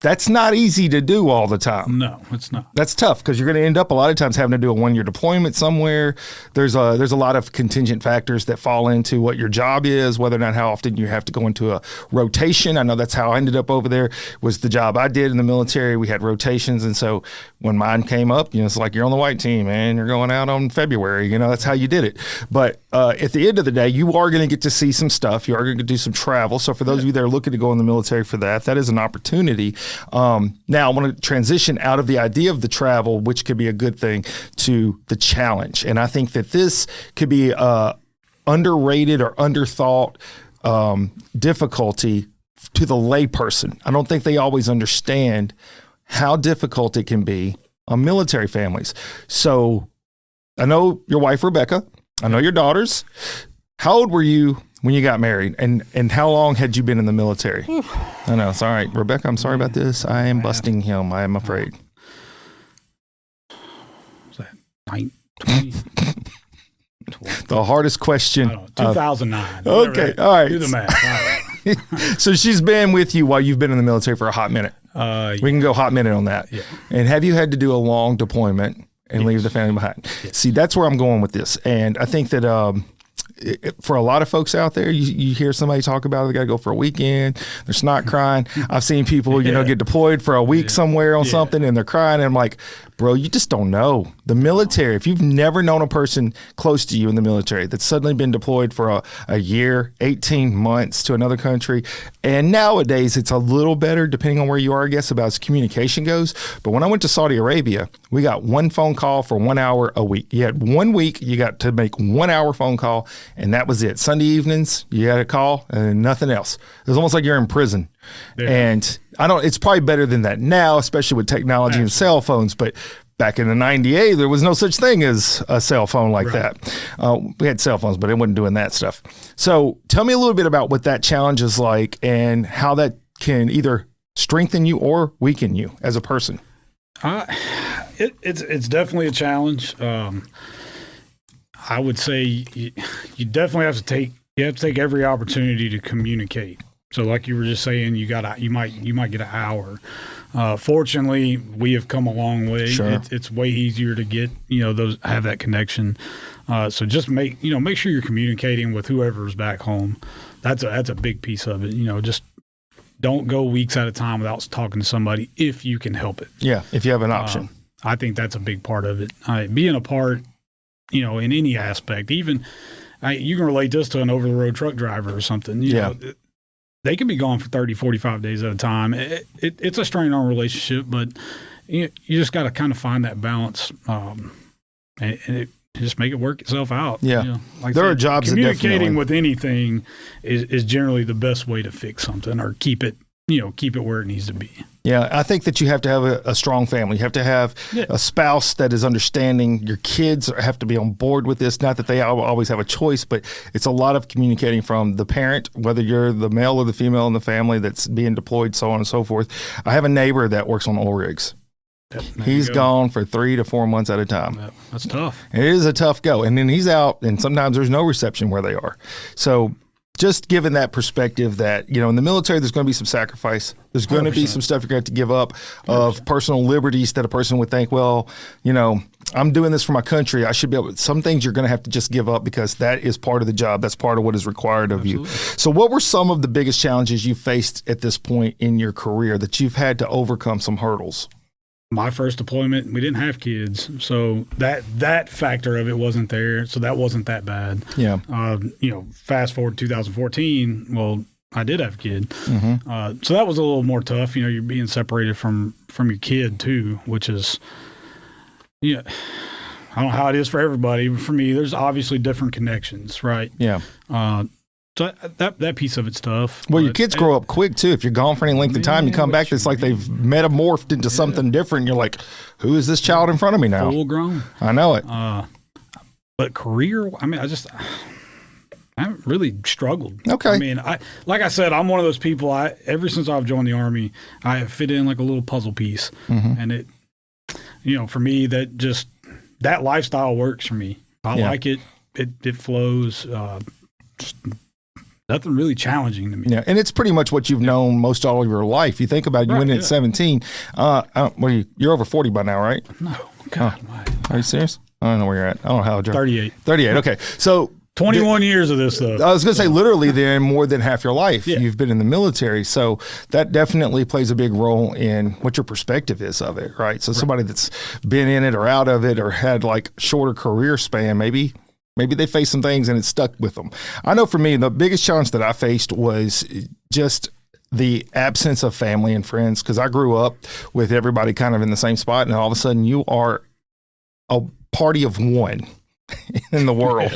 That's not easy to do all the time. No, it's not. That's tough because you're going to end up a lot of times having to do a 1-year deployment somewhere. There's a lot of contingent factors that fall into what your job is, whether or not how often you have to go into a rotation. I know that's how I ended up over there, was the job I did in the military. We had rotations. And so when mine came up, it's like you're on the white team, man. You're going out on February. That's how you did it. But at the end of the day, you are going to get to see some stuff. You are going to do some travel. So for those of you that are looking to go in the military for that is an opportunity. Now I want to transition out of the idea of the travel, which could be a good thing, to the challenge. And I think that this could be underrated or underthought difficulty to the layperson. I don't think they always understand how difficult it can be on military families. So I know your wife, Rebecca. I know your daughters. How old were you when you got married, and how long had you been in the military? I know. It's all right. Rebecca, I'm sorry about this. I am busting him. I am afraid. Was that 20? The hardest question. 2009. Okay. All right. Do the math. So she's been with you while you've been in the military for a hot minute. We can go hot minute on that. Yeah. And have you had to do a long deployment and leave the family behind? Yes. See, that's where I'm going with this. And I think that for a lot of folks out there, you hear somebody talk about it, they got to go for a weekend. They're snot crying. I've seen people, get deployed for a week somewhere on something, and they're crying. And I'm like, Bro, you just don't know. The military, if you've never known a person close to you in the military that's suddenly been deployed for a year, 18 months to another country, and nowadays it's a little better depending on where you are, I guess, about as communication goes. But when I went to Saudi Arabia, we got one phone call for 1 hour a week. You had 1 week, you got to make 1 hour phone call, and that was it. Sunday evenings, you had a call and nothing else. It was almost like you're in prison. Yeah. And it's probably better than that now, especially with technology and cell phones. But back in the 98, there was no such thing as a cell phone like that. We had cell phones, but it wasn't doing that stuff. So tell me a little bit about what that challenge is like and how that can either strengthen you or weaken you as a person. It's definitely a challenge. I would say you definitely have to take every opportunity to communicate. So like you were just saying, you might get an hour. Fortunately, we have come a long way. Sure. It's way easier to get, have that connection. So just make sure you're communicating with whoever's back home. That's a big piece of it. Just don't go weeks at a time without talking to somebody if you can help it. Yeah, if you have an option. I think that's a big part of it. Being a part, in any aspect, even you can relate this to an over-the-road truck driver or something. You know, they can be gone for 30, 45 days at a time. It's a strain on a relationship, but you just got to kind of find that balance and just make it work itself out. Yeah. There are jobs that communicating with anything is generally the best way to fix something or keep it where it needs to be. Yeah, I think that you have to have a strong family. You have to have a spouse that is understanding. Your kids have to be on board with this. Not that they always have a choice, but it's a lot of communicating from the parent, whether you're the male or the female in the family that's being deployed, so on and so forth. I have a neighbor that works on oil rigs. He's gone for 3 to 4 months at a time. That's tough. It is a tough go. And then he's out, and sometimes there's no reception where they are. So just given that perspective that, in the military, there's going to be some sacrifice. There's going 100%. To be some stuff you're going to have to give up of 100%. Personal liberties that a person would think, well, I'm doing this for my country. I should be able to. Some things you're going to have to just give up because that is part of the job. That's part of what is required of you. So what were some of the biggest challenges you faced at this point in your career that you've had to overcome some hurdles? My first deployment, we didn't have kids, so that factor of it wasn't there, so that wasn't that bad. Yeah. Fast forward to 2014, well, I did have a kid. Mm-hmm. So that was a little more tough. You're being separated from your kid too, which is, I don't know how it is for everybody, but for me, there's obviously different connections, right? Yeah. So that piece of it's tough. Well, your kids grow up quick too. If you're gone for any length of time, you come back, it's like they've metamorphed into something different. You're like, who is this child in front of me now? Full grown. I know it. But career, I haven't really struggled. Okay. Like I said, I'm one of those people. Ever since I've joined the Army, I have fit in like a little puzzle piece, and it, for me, that lifestyle works for me. I like it. It flows. Just nothing really challenging to me. Yeah, and it's pretty much what you've known most all of your life. You think about it, you went in at 17. You're over 40 by now, right? No. God, are you serious? I don't know where you're at. I don't know how old you're 38. 38, okay. So 21 years of this, though. I was going to say, literally, then more than half your life you've been in the military. So that definitely plays a big role in what your perspective is of it, right? So somebody that's been in it or out of it or had like shorter career span, maybe they faced some things and it stuck with them. I know for me, the biggest challenge that I faced was just the absence of family and friends, because I grew up with everybody kind of in the same spot, and all of a sudden you are a party of one in the world.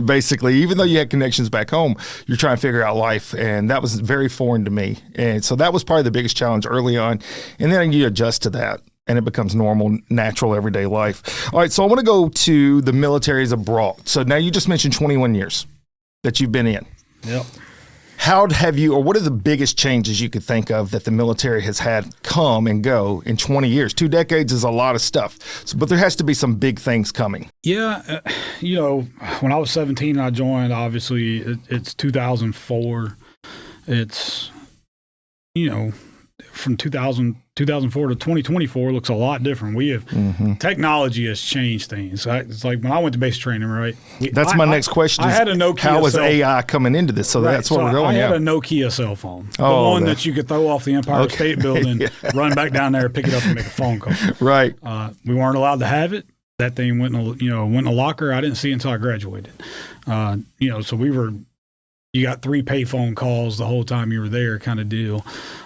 Basically, even though you had connections back home, you're trying to figure out life, and that was very foreign to me. And so that was probably the biggest challenge early on, and then you adjust to that. And it becomes normal, natural, everyday life. All right, so I want to go to the military as abroad. So now you just mentioned 21 years that you've been in. Yep. How have you, or what are the biggest changes you could think of that the military has had come and go in 20 years? 2 decades is a lot of stuff, but there has to be some big things coming. Yeah, when I was 17 and I joined, obviously it's 2004. It's, from 2004 to 2024 looks a lot different. We have technology has changed things. It's like when I went to basic training, right? That's my next question. I had a Nokia. How was AI coming into this? So that's what we're going. I had a Nokia cell phone, the one that you could throw off the Empire State Building, run back down there, pick it up, and make a phone call. Right. We weren't allowed to have it. That thing went in a locker. I didn't see it until I graduated. So you got 3 payphone calls the whole time you were there, kind of deal.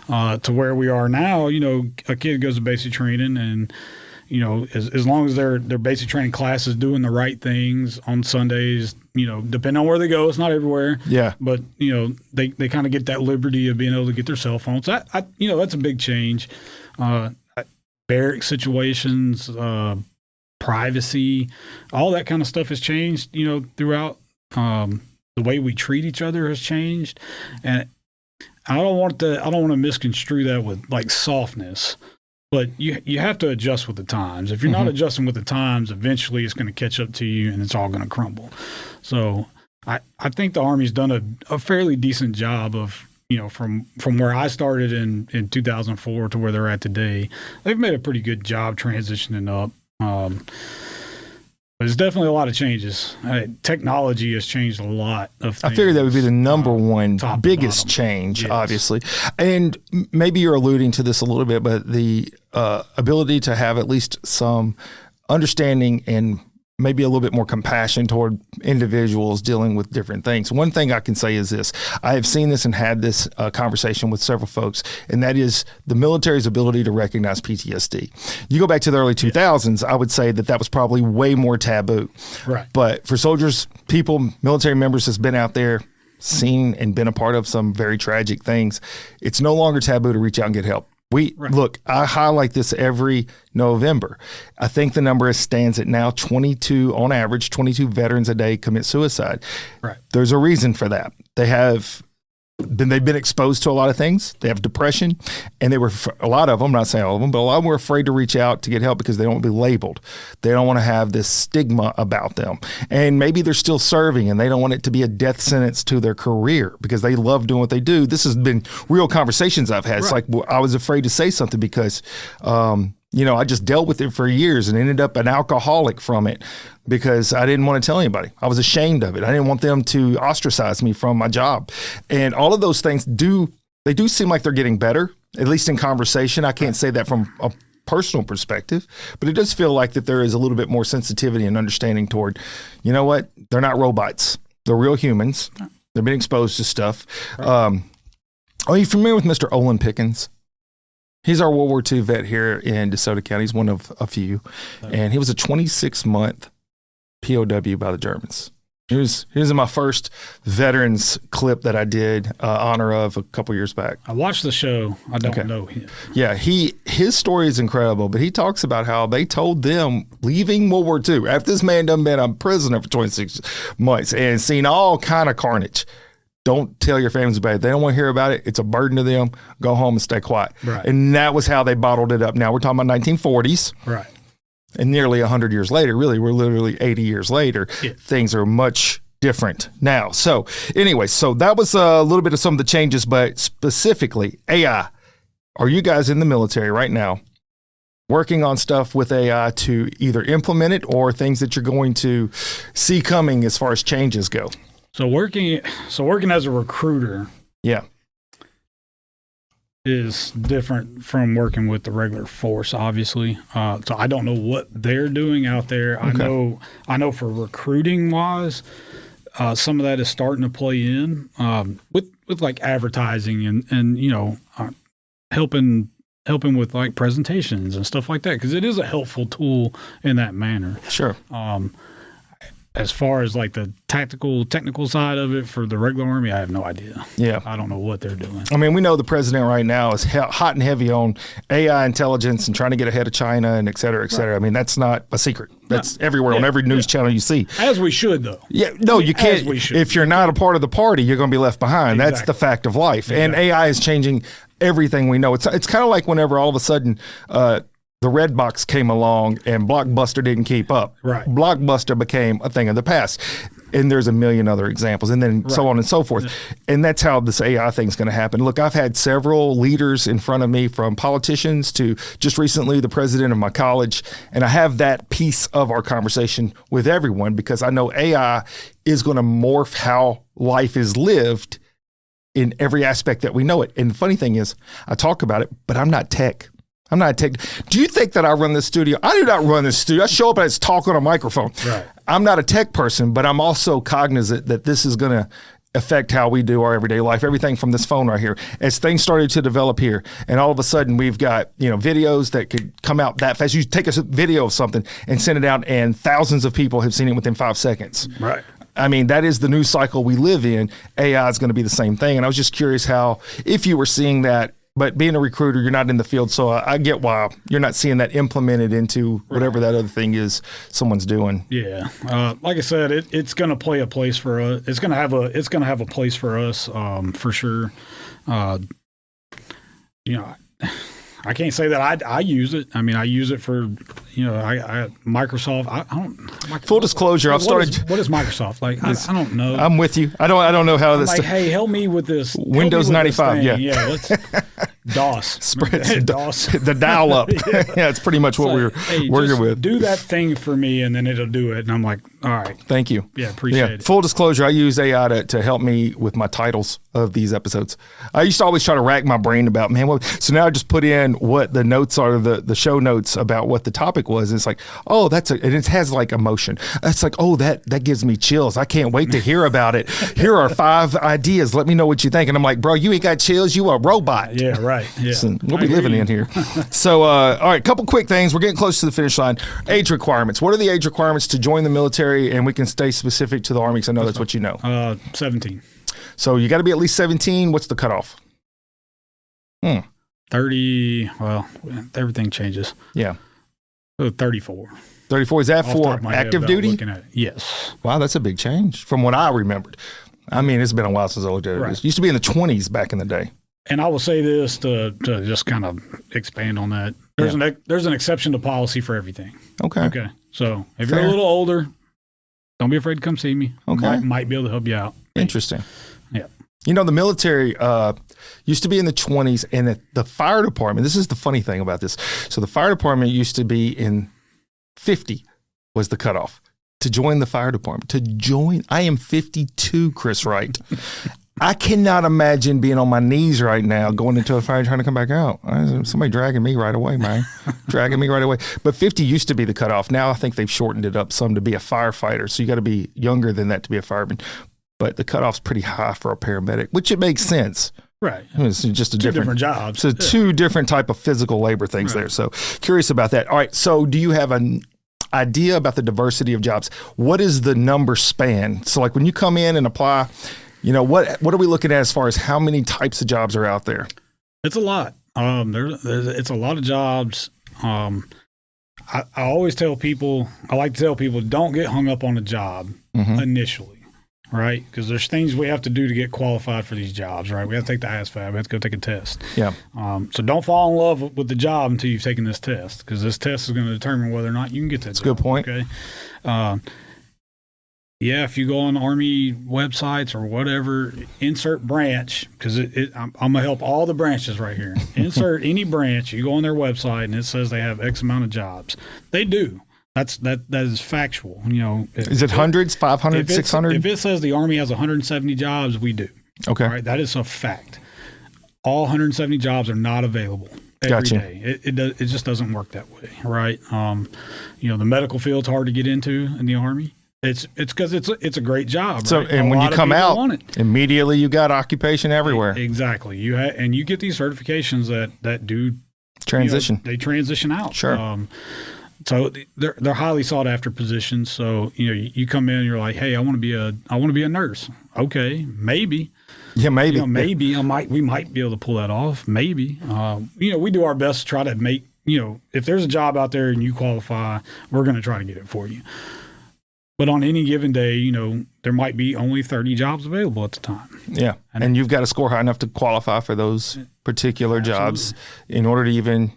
To where we are now, a kid goes to basic training, and as long as their basic training class is doing the right things on Sundays, depending on where they go, it's not everywhere. Yeah. But they kind of get that liberty of being able to get their cell phones. That's a big change. Barrack situations, privacy, all that kind of stuff has changed, throughout. The way we treat each other has changed, and I don't want to misconstrue that with like softness, but you have to adjust with the times. If you're not adjusting with the times, eventually it's going to catch up to you, and it's all going to crumble. So I think the Army's done a fairly decent job of, from where I started in 2004 to where they're at today. They've made a pretty good job transitioning up. There's definitely a lot of changes. Technology has changed a lot of things. I figured that would be the number one biggest change, yes. Obviously. And maybe you're alluding to this a little bit, but the ability to have at least some understanding and maybe a little bit more compassion toward individuals dealing with different things. One thing I can say is this. I have seen this and had this conversation with several folks, and that is the military's ability to recognize PTSD. You go back to the early 2000s, I would say that was probably way more taboo. Right. But for soldiers, people, military members that's been out there, seen and been a part of some very tragic things, it's no longer taboo to reach out and get help. Look, I highlight this every November. I think the number stands at now 22, on average, 22 veterans a day commit suicide. Right. There's a reason for that. They've been exposed to a lot of things. They have depression, and a lot of them, I'm not saying all of them, but a lot of them were afraid to reach out to get help because they don't want to be labeled. They don't want to have this stigma about them. And maybe they're still serving, and they don't want it to be a death sentence to their career because they love doing what they do. This has been real conversations I've had. Right. It's like I was afraid to say something because I just dealt with it for years and ended up an alcoholic from it because I didn't want to tell anybody. I was ashamed of it. I didn't want them to ostracize me from my job. And all of those things do seem like they're getting better, at least in conversation. I can't say that from a personal perspective, but it does feel like that there is a little bit more sensitivity and understanding toward, they're not robots. They're real humans. They've been exposed to stuff. Right. Are you familiar with Mr. Olin Pickens? He's our World War II vet here in DeSoto County. He's one of a few. And he was a 26-month POW by the Germans. He was in my first veterans clip that I did honor of a couple years back. I watched the show. I don't know him. Yeah, his story is incredible, but he talks about how they told them leaving World War II, after this man done been a prisoner for 26 months and seen all kind of carnage. Don't tell your families about it. They don't want to hear about it. It's a burden to them. Go home and stay quiet. Right. And that was how they bottled it up. Now we're talking about 1940s. Right. And nearly 100 years later, really, we're literally 80 years later. Yeah. Things are much different now. So anyway, that was a little bit of some of the changes, but specifically AI. Are you guys in the military right now working on stuff with AI to either implement it or things that you're going to see coming as far as changes go? So working as a recruiter, yeah, is different from working with the regular force, obviously. So I don't know what they're doing out there. Okay. I know for recruiting wise, some of that is starting to play in with like advertising and helping with like presentations and stuff like that, because it is a helpful tool in that manner. Sure. As far as like the technical side of it for the regular Army, I have no idea. Yeah. I don't know what they're doing. I mean, we know the president right now is hot and heavy on AI intelligence and trying to get ahead of China and et cetera, et cetera. Right. I mean, that's not a secret. That's everywhere on every news channel you see. As we should, though. Yeah. No, you can't. If you're not a part of the party, you're going to be left behind. Exactly. That's the fact of life. Exactly. And AI is changing everything we know. It's kind of like whenever all of a sudden the red box came along and Blockbuster didn't keep up. Right. Blockbuster became a thing of the past. And there's a million other examples, and then so on and so forth. Yeah. And that's how this AI thing is going to happen. Look, I've had several leaders in front of me, from politicians to just recently the president of my college, and I have that piece of our conversation with everyone because I know AI is going to morph how life is lived in every aspect that we know it. And the funny thing is, I talk about it, but I'm not tech. Do you think that I run this studio? I do not run this studio. I show up and it's talk on a microphone. Right. I'm not a tech person, but I'm also cognizant that this is going to affect how we do our everyday life. Everything from this phone right here. As things started to develop here, and all of a sudden we've got, videos that could come out that fast. You take a video of something and send it out, and thousands of people have seen it within 5 seconds. Right. I mean, that is the news cycle we live in. AI is going to be the same thing. And I was just curious if you were seeing that. But being a recruiter, you're not in the field, so I get why you're not seeing that implemented into whatever that other thing is someone's doing. Yeah, like I said, it's going to play a place for us. It's going to have a place for us for sure. I can't say that I use it. I mean, I use it for, I Microsoft. I don't. Full disclosure, I've started. What is Microsoft? Like, I don't know. I'm with you. I don't know how this. Like, hey, help me with this. Windows 95. Yeah. Let's DOS. DOS. The dial up. Yeah, it's pretty much what we're working with. Do that thing for me, and then it'll do it. And I'm like, all right. Thank you. Yeah, appreciate it. Full disclosure, I use AI to help me with my titles of these episodes. I used to always try to rack my brain about, so now I just put in what the notes are, the show notes about what the topic was. And it's like, oh, and it has like emotion. It's like, oh, that gives me chills. I can't wait to hear about it. Here are 5 ideas. Let me know what you think. And I'm like, bro, you ain't got chills. You a robot. Yeah, right. Yeah. So we'll be living in here. So, all right, couple quick things. We're getting close to the finish line. Age requirements. What are the age requirements to join the military? And we can stay specific to the Army because I know that's what you know. 17. So you got to be at least 17. What's the cutoff? 30. Well, everything changes. Yeah. 34. 34. Is that for active duty? Yes. Wow, that's a big change from what I remembered. I mean, it's been a while since I looked at it. Right. It used to be in the 20s back in the day. And I will say this to just kind of expand on that. There's an exception to policy for everything. Okay. So if you're a little older, don't be afraid to come see me. Okay. Might be able to help you out. Interesting. Yeah. The military used to be in the 20s, and the fire department, this is the funny thing about this. So the fire department used to be in 50 was the cutoff to join the fire department. I am 52, Chris Wright. I cannot imagine being on my knees right now, going into a fire, trying to come back out. Somebody dragging me right away, man. But 50 used to be the cutoff. Now I think they've shortened it up some to be a firefighter. So you got to be younger than that to be a fireman. But the cutoff's pretty high for a paramedic, which it makes sense. Right. It's just two different jobs. So two different type of physical labor things there. So curious about that. All right. So do you have an idea about the diversity of jobs? What is the number span? So like when you come in and apply, what are we looking at as far as how many types of jobs are out there? It's a lot. It's a lot of jobs. I always tell people, don't get hung up on a job initially. Right, because there's things we have to do to get qualified for these jobs, right? We have to take the ASVAB, we have to go take a test. Yeah. So don't fall in love with the job until you've taken this test, because this test is going to determine whether or not you can get that job. That's a good point. Okay. If you go on Army websites or whatever, insert branch, because I'm going to help all the branches right here. Insert any branch. You go on their website and it says they have X amount of jobs. They do. That is factual. Is it hundreds, 500, 600? If it says the Army has 170 jobs, we do. Okay. All right, that is a fact. All 170 jobs are not available every day. It just doesn't work that way, right? The medical field's hard to get into in the Army. It's because it's a great job. So, right? and when you come out, immediately you got occupation everywhere. Exactly. You get these certifications that do transition. They transition out. Sure. So they're highly sought after positions. So you come in and you're like, hey, I want to be a nurse. Okay, maybe. Yeah, maybe. Maybe we might be able to pull that off. Maybe. We do our best to try to make. If there's a job out there and you qualify, we're going to try to get it for you. But on any given day, there might be only 30 jobs available at the time. Yeah, and you've got to score high enough to qualify for those particular jobs in order to even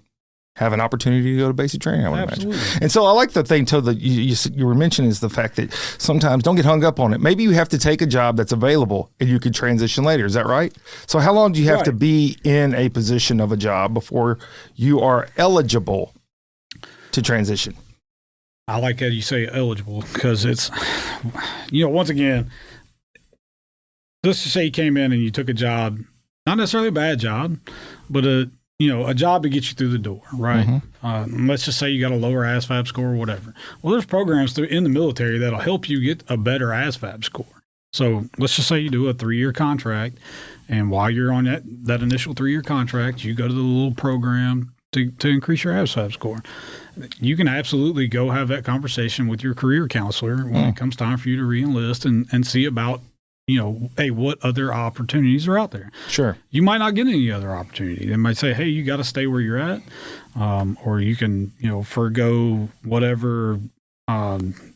have an opportunity to go to basic training, I would imagine. And so I like the thing, too, that you were mentioning is the fact that sometimes don't get hung up on it. Maybe you have to take a job that's available and you could transition later. Is that right? So how long do you have to be in a position of a job before you are eligible to transition? I like how you say eligible because it's, once again, let's just say you came in and you took a job, not necessarily a bad job, but a job to get you through the door, right? Mm-hmm. Let's just say you got a lower ASVAB score or whatever. Well, there's programs in the military that'll help you get a better ASVAB score. So let's just say you do a 3-year contract, and while you're on that initial 3-year contract, you go to the little program to increase your ASVAB score. You can absolutely go have that conversation with your career counselor when it comes time for you to re-enlist and see about hey, what other opportunities are out there? Sure. You might not get any other opportunity. They might say, hey, you got to stay where you're at, or you can, forego whatever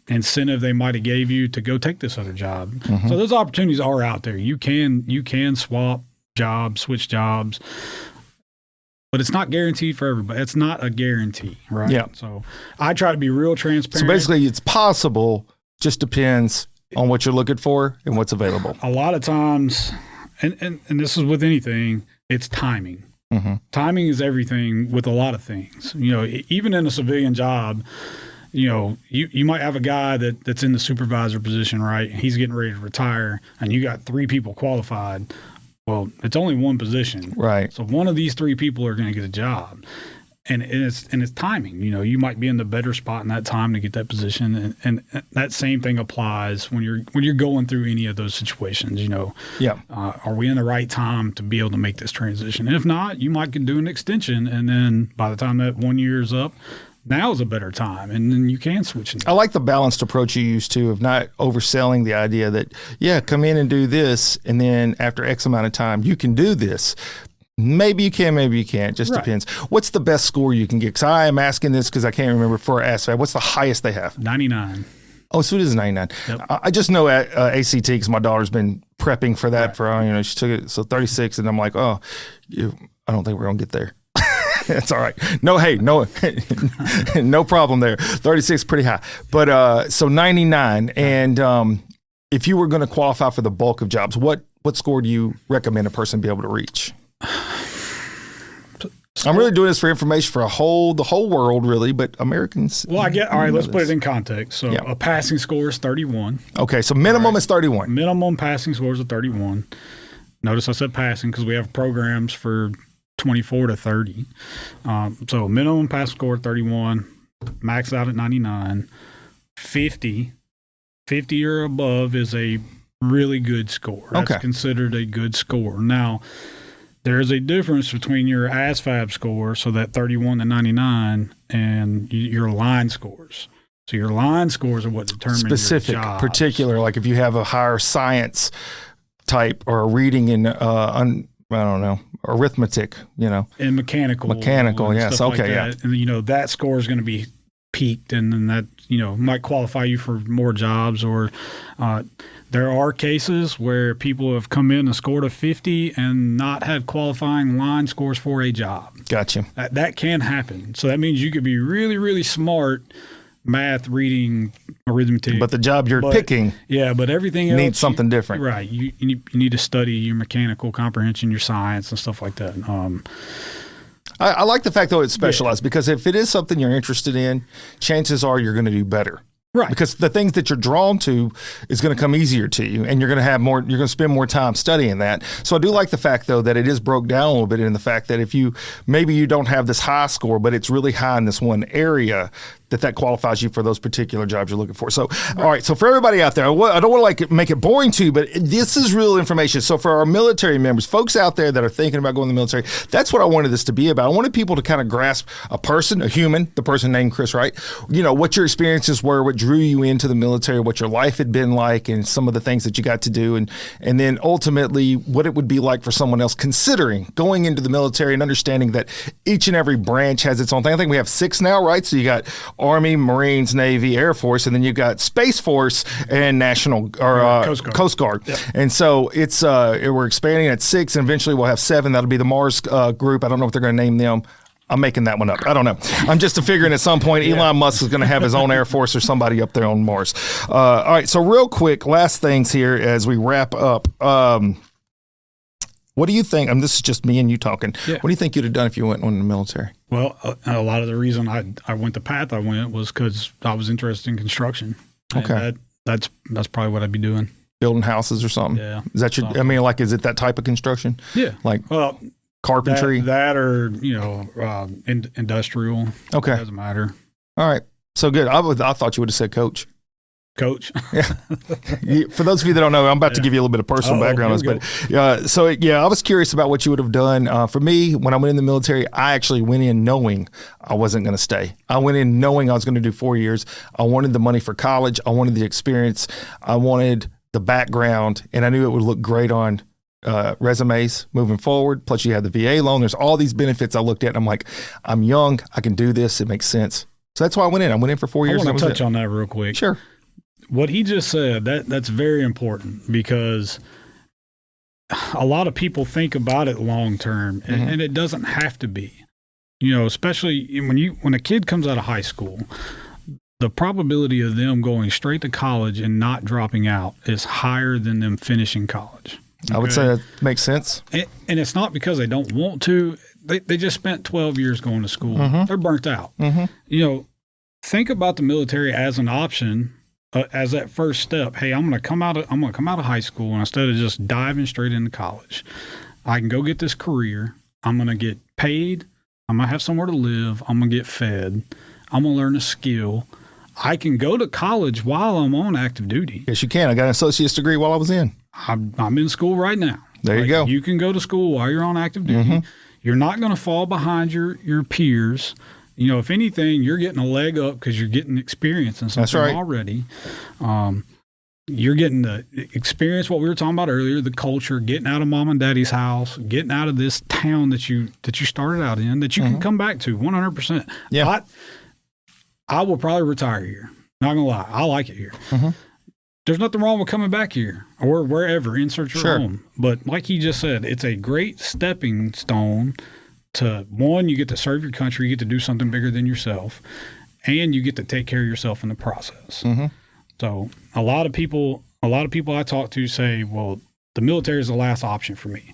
incentive they might have gave you to go take this other job. Mm-hmm. So those opportunities are out there. You can swap jobs, switch jobs, but it's not guaranteed for everybody. It's not a guarantee, right? Yeah. So I try to be real transparent. So basically, it's possible, just depends on what you're looking for and what's available. A lot of times, and this is with anything, it's timing. Mm-hmm. Timing is everything with a lot of things. Even in a civilian job, you might have a guy that's in the supervisor position, right? He's getting ready to retire, and you got 3 people qualified. Well, it's only one position. Right. So one of these 3 people are going to get a job. And it's timing. You might be in the better spot in that time to get that position, and that same thing applies when you're going through any of those situations. Are we in the right time to be able to make this transition? And if not, you might do an extension, and then by the time that 1 year is up, now is a better time, and then you can switch. I like the balanced approach you use too, of not overselling the idea that come in and do this, and then after X amount of time you can do this. Maybe you can, maybe you can't. Just depends. What's the best score you can get? Because I am asking this because I can't remember for ASVAB. What's the highest they have? 99. Oh, so it is 99. Yep. I just know at ACT because my daughter's been prepping for that for, she took it, so 36, and I'm like, I don't think we're going to get there. That's all right. No problem there. 36 pretty high. But so 99. And if you were going to qualify for the bulk of jobs, what score do you recommend a person be able to reach? I'm really doing this for information for the whole world, really, but Americans. Well, all right, let's put it in context. So a passing score is 31. Okay, so minimum is 31. Minimum passing score is 31. Notice I said passing because we have programs for 24 to 30. So minimum passing score 31, max out at 99. 50 or above is a really good score. That's considered a good score. Now, there is a difference between your ASVAB score, so that 31 to 99, and your line scores. So your line scores are what determine specific, your jobs. Particular, like if you have a higher science type or a reading in, arithmetic, And mechanical. Yes. Okay. Like that. And, that score is going to be peaked, and then that, might qualify you for more jobs, or there are cases where people have come in and scored a 50 and not had qualifying line scores for a job. Gotcha. That can happen. So that means you could be really, really smart, math, reading, arithmetic. But the job you're picking but everything else needs something different. Right. You need to study your mechanical comprehension, your science, and stuff like that. I like the fact, though, it's specialized because if it is something you're interested in, chances are you're going to do better. Right. Because the things that you're drawn to is going to come easier to you, and you're going to have more, you're going to spend more time studying that. So I do like the fact, though, that it is broke down a little bit in the fact that if maybe you don't have this high score, but it's really high in this one area, that qualifies you for those particular jobs you're looking for. So, all right. So for everybody out there, I don't want to make it boring to you, but this is real information. So for our military members, folks out there that are thinking about going to the military, that's what I wanted this to be about. I wanted people to kind of grasp a human, the person named Chris Wright, what your experiences were, what drew you into the military, what your life had been like, and some of the things that you got to do. And then ultimately what it would be like for someone else considering going into the military and understanding that each and every branch has its own thing. I think we have 6 now, right? So you got Army, Marines, Navy, Air Force, and then you've got Space Force and National or Coast Guard. Yep. And so it's we're expanding at 6, and eventually we'll have 7. That'll be the Mars group. I don't know what they're going to name them. I'm making that one up. I don't know. I'm just figuring at some point Elon Musk is going to have his own Air Force or somebody up there on Mars. All right. So real quick, last things here as we wrap up. What do you think? This is just me and you talking. Yeah. What do you think you'd have done if you went in the military? Well, a lot of the reason I went the path I went was because I was interested in construction. Okay. That's probably what I'd be doing. Building houses or something? Yeah. Is that your, is it that type of construction? Yeah. Carpentry? That or, industrial. Okay. It doesn't matter. All right. So good. I thought you would have said coach. Coach. Yeah. For those of you that don't know, I'm about to give you a little bit of personal background on this. But I was curious about what you would have done. For me, when I went in the military, I actually went in knowing I wasn't going to stay. I went in knowing I was going to do 4 years. I wanted the money for college. I wanted the experience. I wanted the background, and I knew it would look great on resumes moving forward. Plus you have the VA loan. There's all these benefits I looked at, and I'm like, I'm young. I can do this. It makes sense. So that's why I went in. I went in for 4 years. I want to touch on that real quick. Sure. What he just said, that's very important, because a lot of people think about it long term, and it doesn't have to be. Especially when a kid comes out of high school, the probability of them going straight to college and not dropping out is higher than them finishing college. Okay? I would say that makes sense. And it's not because they don't want to. They just spent 12 years going to school. They're burnt out. Think about the military as an option. As that first step, hey, I'm gonna come out of high school, and instead of just diving straight into college, I can go get this career. I'm gonna get paid. I'm gonna have somewhere to live. I'm gonna get fed. I'm gonna learn a skill. I can go to college while I'm on active duty. Yes, you can. I got an associate's degree while I was in. I'm in school right now. There you go. You can go to school while you're on active duty. You're not gonna fall behind your peers. If anything, you're getting a leg up because you're getting experience in something already. You're getting the experience, what we were talking about earlier, the culture, getting out of mom and daddy's house, getting out of this town that you started out in, that you can come back to 100%. Yeah. I will probably retire here. Not going to lie. I like it here. There's nothing wrong with coming back here or wherever, insert your home. But like he just said, it's a great stepping stone to, one, you get to serve your country, you get to do something bigger than yourself, and you get to take care of yourself in the process. So a lot of people I talk to say, well, the military is the last option for me.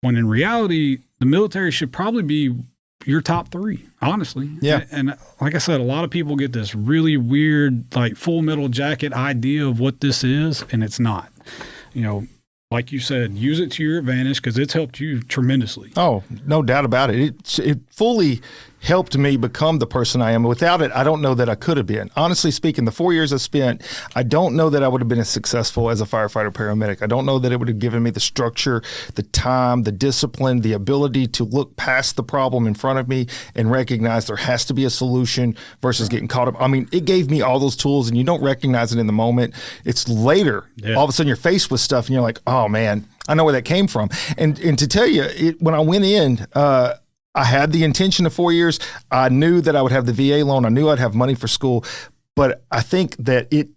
When in reality, the military should probably be your top three, honestly. Yeah. And like I said, a lot of people get this really weird, Full Metal Jacket idea of what this is, and it's not. Like you said, use it to your advantage because it's helped you tremendously. Oh, no doubt about it. It fully helped me become the person I am. Without it, I don't know that I could have been. Honestly speaking, the 4 years I spent, I don't know that I would have been as successful as a firefighter paramedic. I don't know that it would have given me the structure, the time, the discipline, the ability to look past the problem in front of me and recognize there has to be a solution versus getting caught up. It gave me all those tools, and you don't recognize it in the moment. It's later. Yeah. All of a sudden you're faced with stuff and you're like, oh man, I know where that came from. And to tell you, when I went in, I had the intention of 4 years. I knew that I would have the VA loan. I knew I'd have money for school, but I think that it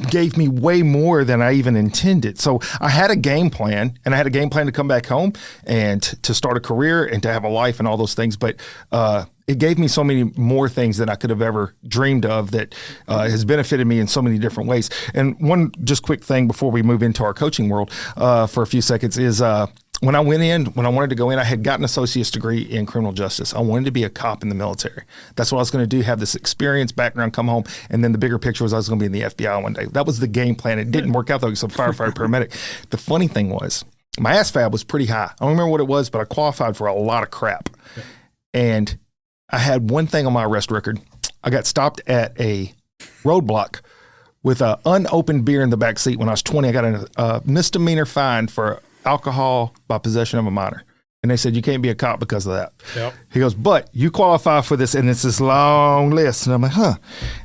gave me way more than I even intended. So I had a game plan, and I had a game plan to come back home and to start a career and to have a life and all those things. But it gave me so many more things than I could have ever dreamed of that has benefited me in so many different ways. And one just quick thing before we move into our coaching world for a few seconds is when I wanted to go in, I had gotten an associate's degree in criminal justice. I wanted to be a cop in the military. That's what I was going to do, have this experience, background, come home. And then the bigger picture was I was going to be in the FBI one day. That was the game plan. It didn't work out though, because I'm a firefighter paramedic. The funny thing was my ASVAB was pretty high. I don't remember what it was, but I qualified for a lot of crap. And I had one thing on my arrest record. I got stopped at a roadblock with an unopened beer in the back seat when I was 20. I got a misdemeanor fine for alcohol by possession of a minor. And they said, you can't be a cop because of that. Yep. He goes, but you qualify for this, and it's this long list. And I'm like, huh.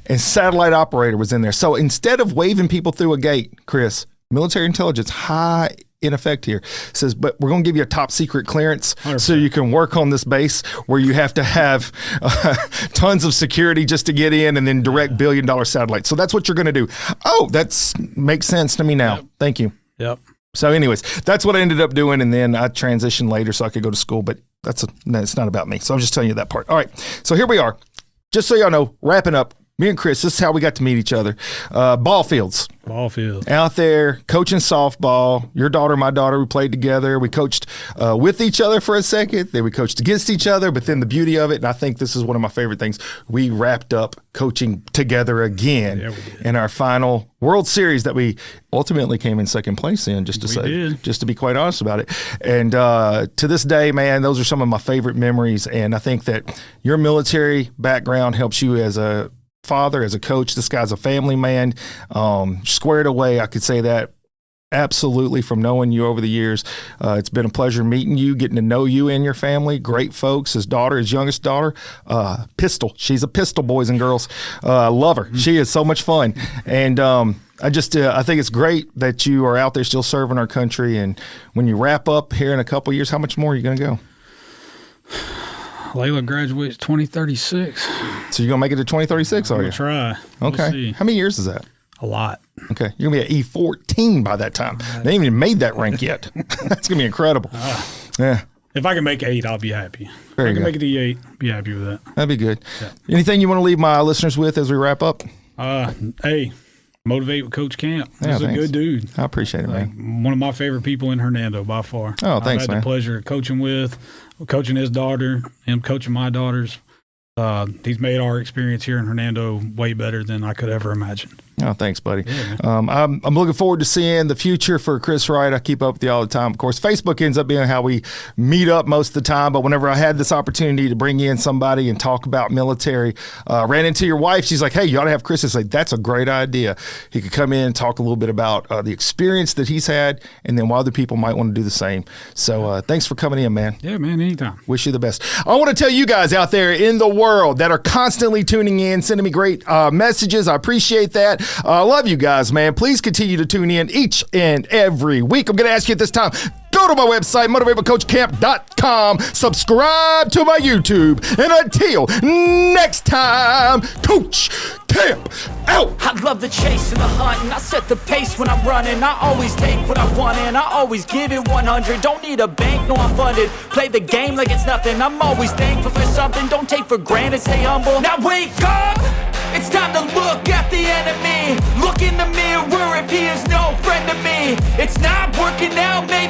And satellite operator was in there. So instead of waving people through a gate, Chris, military intelligence, high in effect here, says, but we're going to give you a top secret clearance 100%. So you can work on this base where you have to have tons of security just to get in and then direct $1 billion satellites. So that's what you're going to do. Oh, that makes sense to me now. Yep. Thank you. Yep. So anyways, that's what I ended up doing. And then I transitioned later so I could go to school. But it's not about me. So I'm just telling you that part. All right. So here we are. Just so y'all know, wrapping up, me and Chris, this is how we got to meet each other. Ball fields. Out there coaching softball. Your daughter, my daughter, we played together. We coached with each other for a second. Then we coached against each other. But then the beauty of it, and I think this is one of my favorite things, we wrapped up coaching together again in our final World Series that we ultimately came in second place in, just to be quite honest about it. And to this day, man, those are some of my favorite memories. And I think that your military background helps you as a father, as a coach. This guy's a family man, squared away. I could say that absolutely from knowing you over the years. It's been a pleasure meeting you, getting to know you and your family. Great folks. His daughter, his youngest daughter, Pistol. She's a pistol, boys and girls. Love her. She is so much fun. And I think it's great that you are out there still serving our country. And when you wrap up here in a couple of years, how much more are you going to go? Layla graduates 2036. So you're going to make it to 2036, are you? Try. Okay. We'll how many years is that? A lot. Okay. You're going to be at E14 by that time. They haven't even made that rank yet. That's going to be incredible. Yeah. If I can make 8, I'll be happy. If I can make it to 8, be happy with that. That'd be good. Yeah. Anything you want to leave my listeners with as we wrap up? Hey, motivate with Coach Camp. He's a good dude. I appreciate it, man. One of my favorite people in Hernando by far. Oh, thanks, man. I've had the pleasure of coaching his daughter, him coaching my daughters. He's made our experience here in Hernando way better than I could ever imagine. Oh, thanks, buddy. Yeah, I'm looking forward to seeing the future for Chris Wright. I keep up with you all the time. Of course, Facebook ends up being how we meet up most of the time. But whenever I had this opportunity to bring in somebody and talk about military, ran into your wife. She's like, hey, you ought to have Chris. It's like, that's a great idea. He could come in and talk a little bit about the experience that he's had and then why other people might want to do the same. So thanks for coming in, man. Yeah, man, anytime. Wish you the best. I want to tell you guys out there in the world that are constantly tuning in, sending me great messages. I appreciate that. I love you guys, man. Please continue to tune in each and every week. I'm going to ask you at this time, go to my website, motivatewithcoachcamp.com. Subscribe to my YouTube. And until next time, Coach Camp out. I love the chase and the hunt, and I set the pace when I'm running. I always take what I want, and I always give it 100. Don't need a bank, no, I'm funded. Play the game like it's nothing. I'm always thankful for something. Don't take for granted, stay humble. Now wake up! It's time to look at the enemy. Look in the mirror if he is no friend to me. It's not working out, man.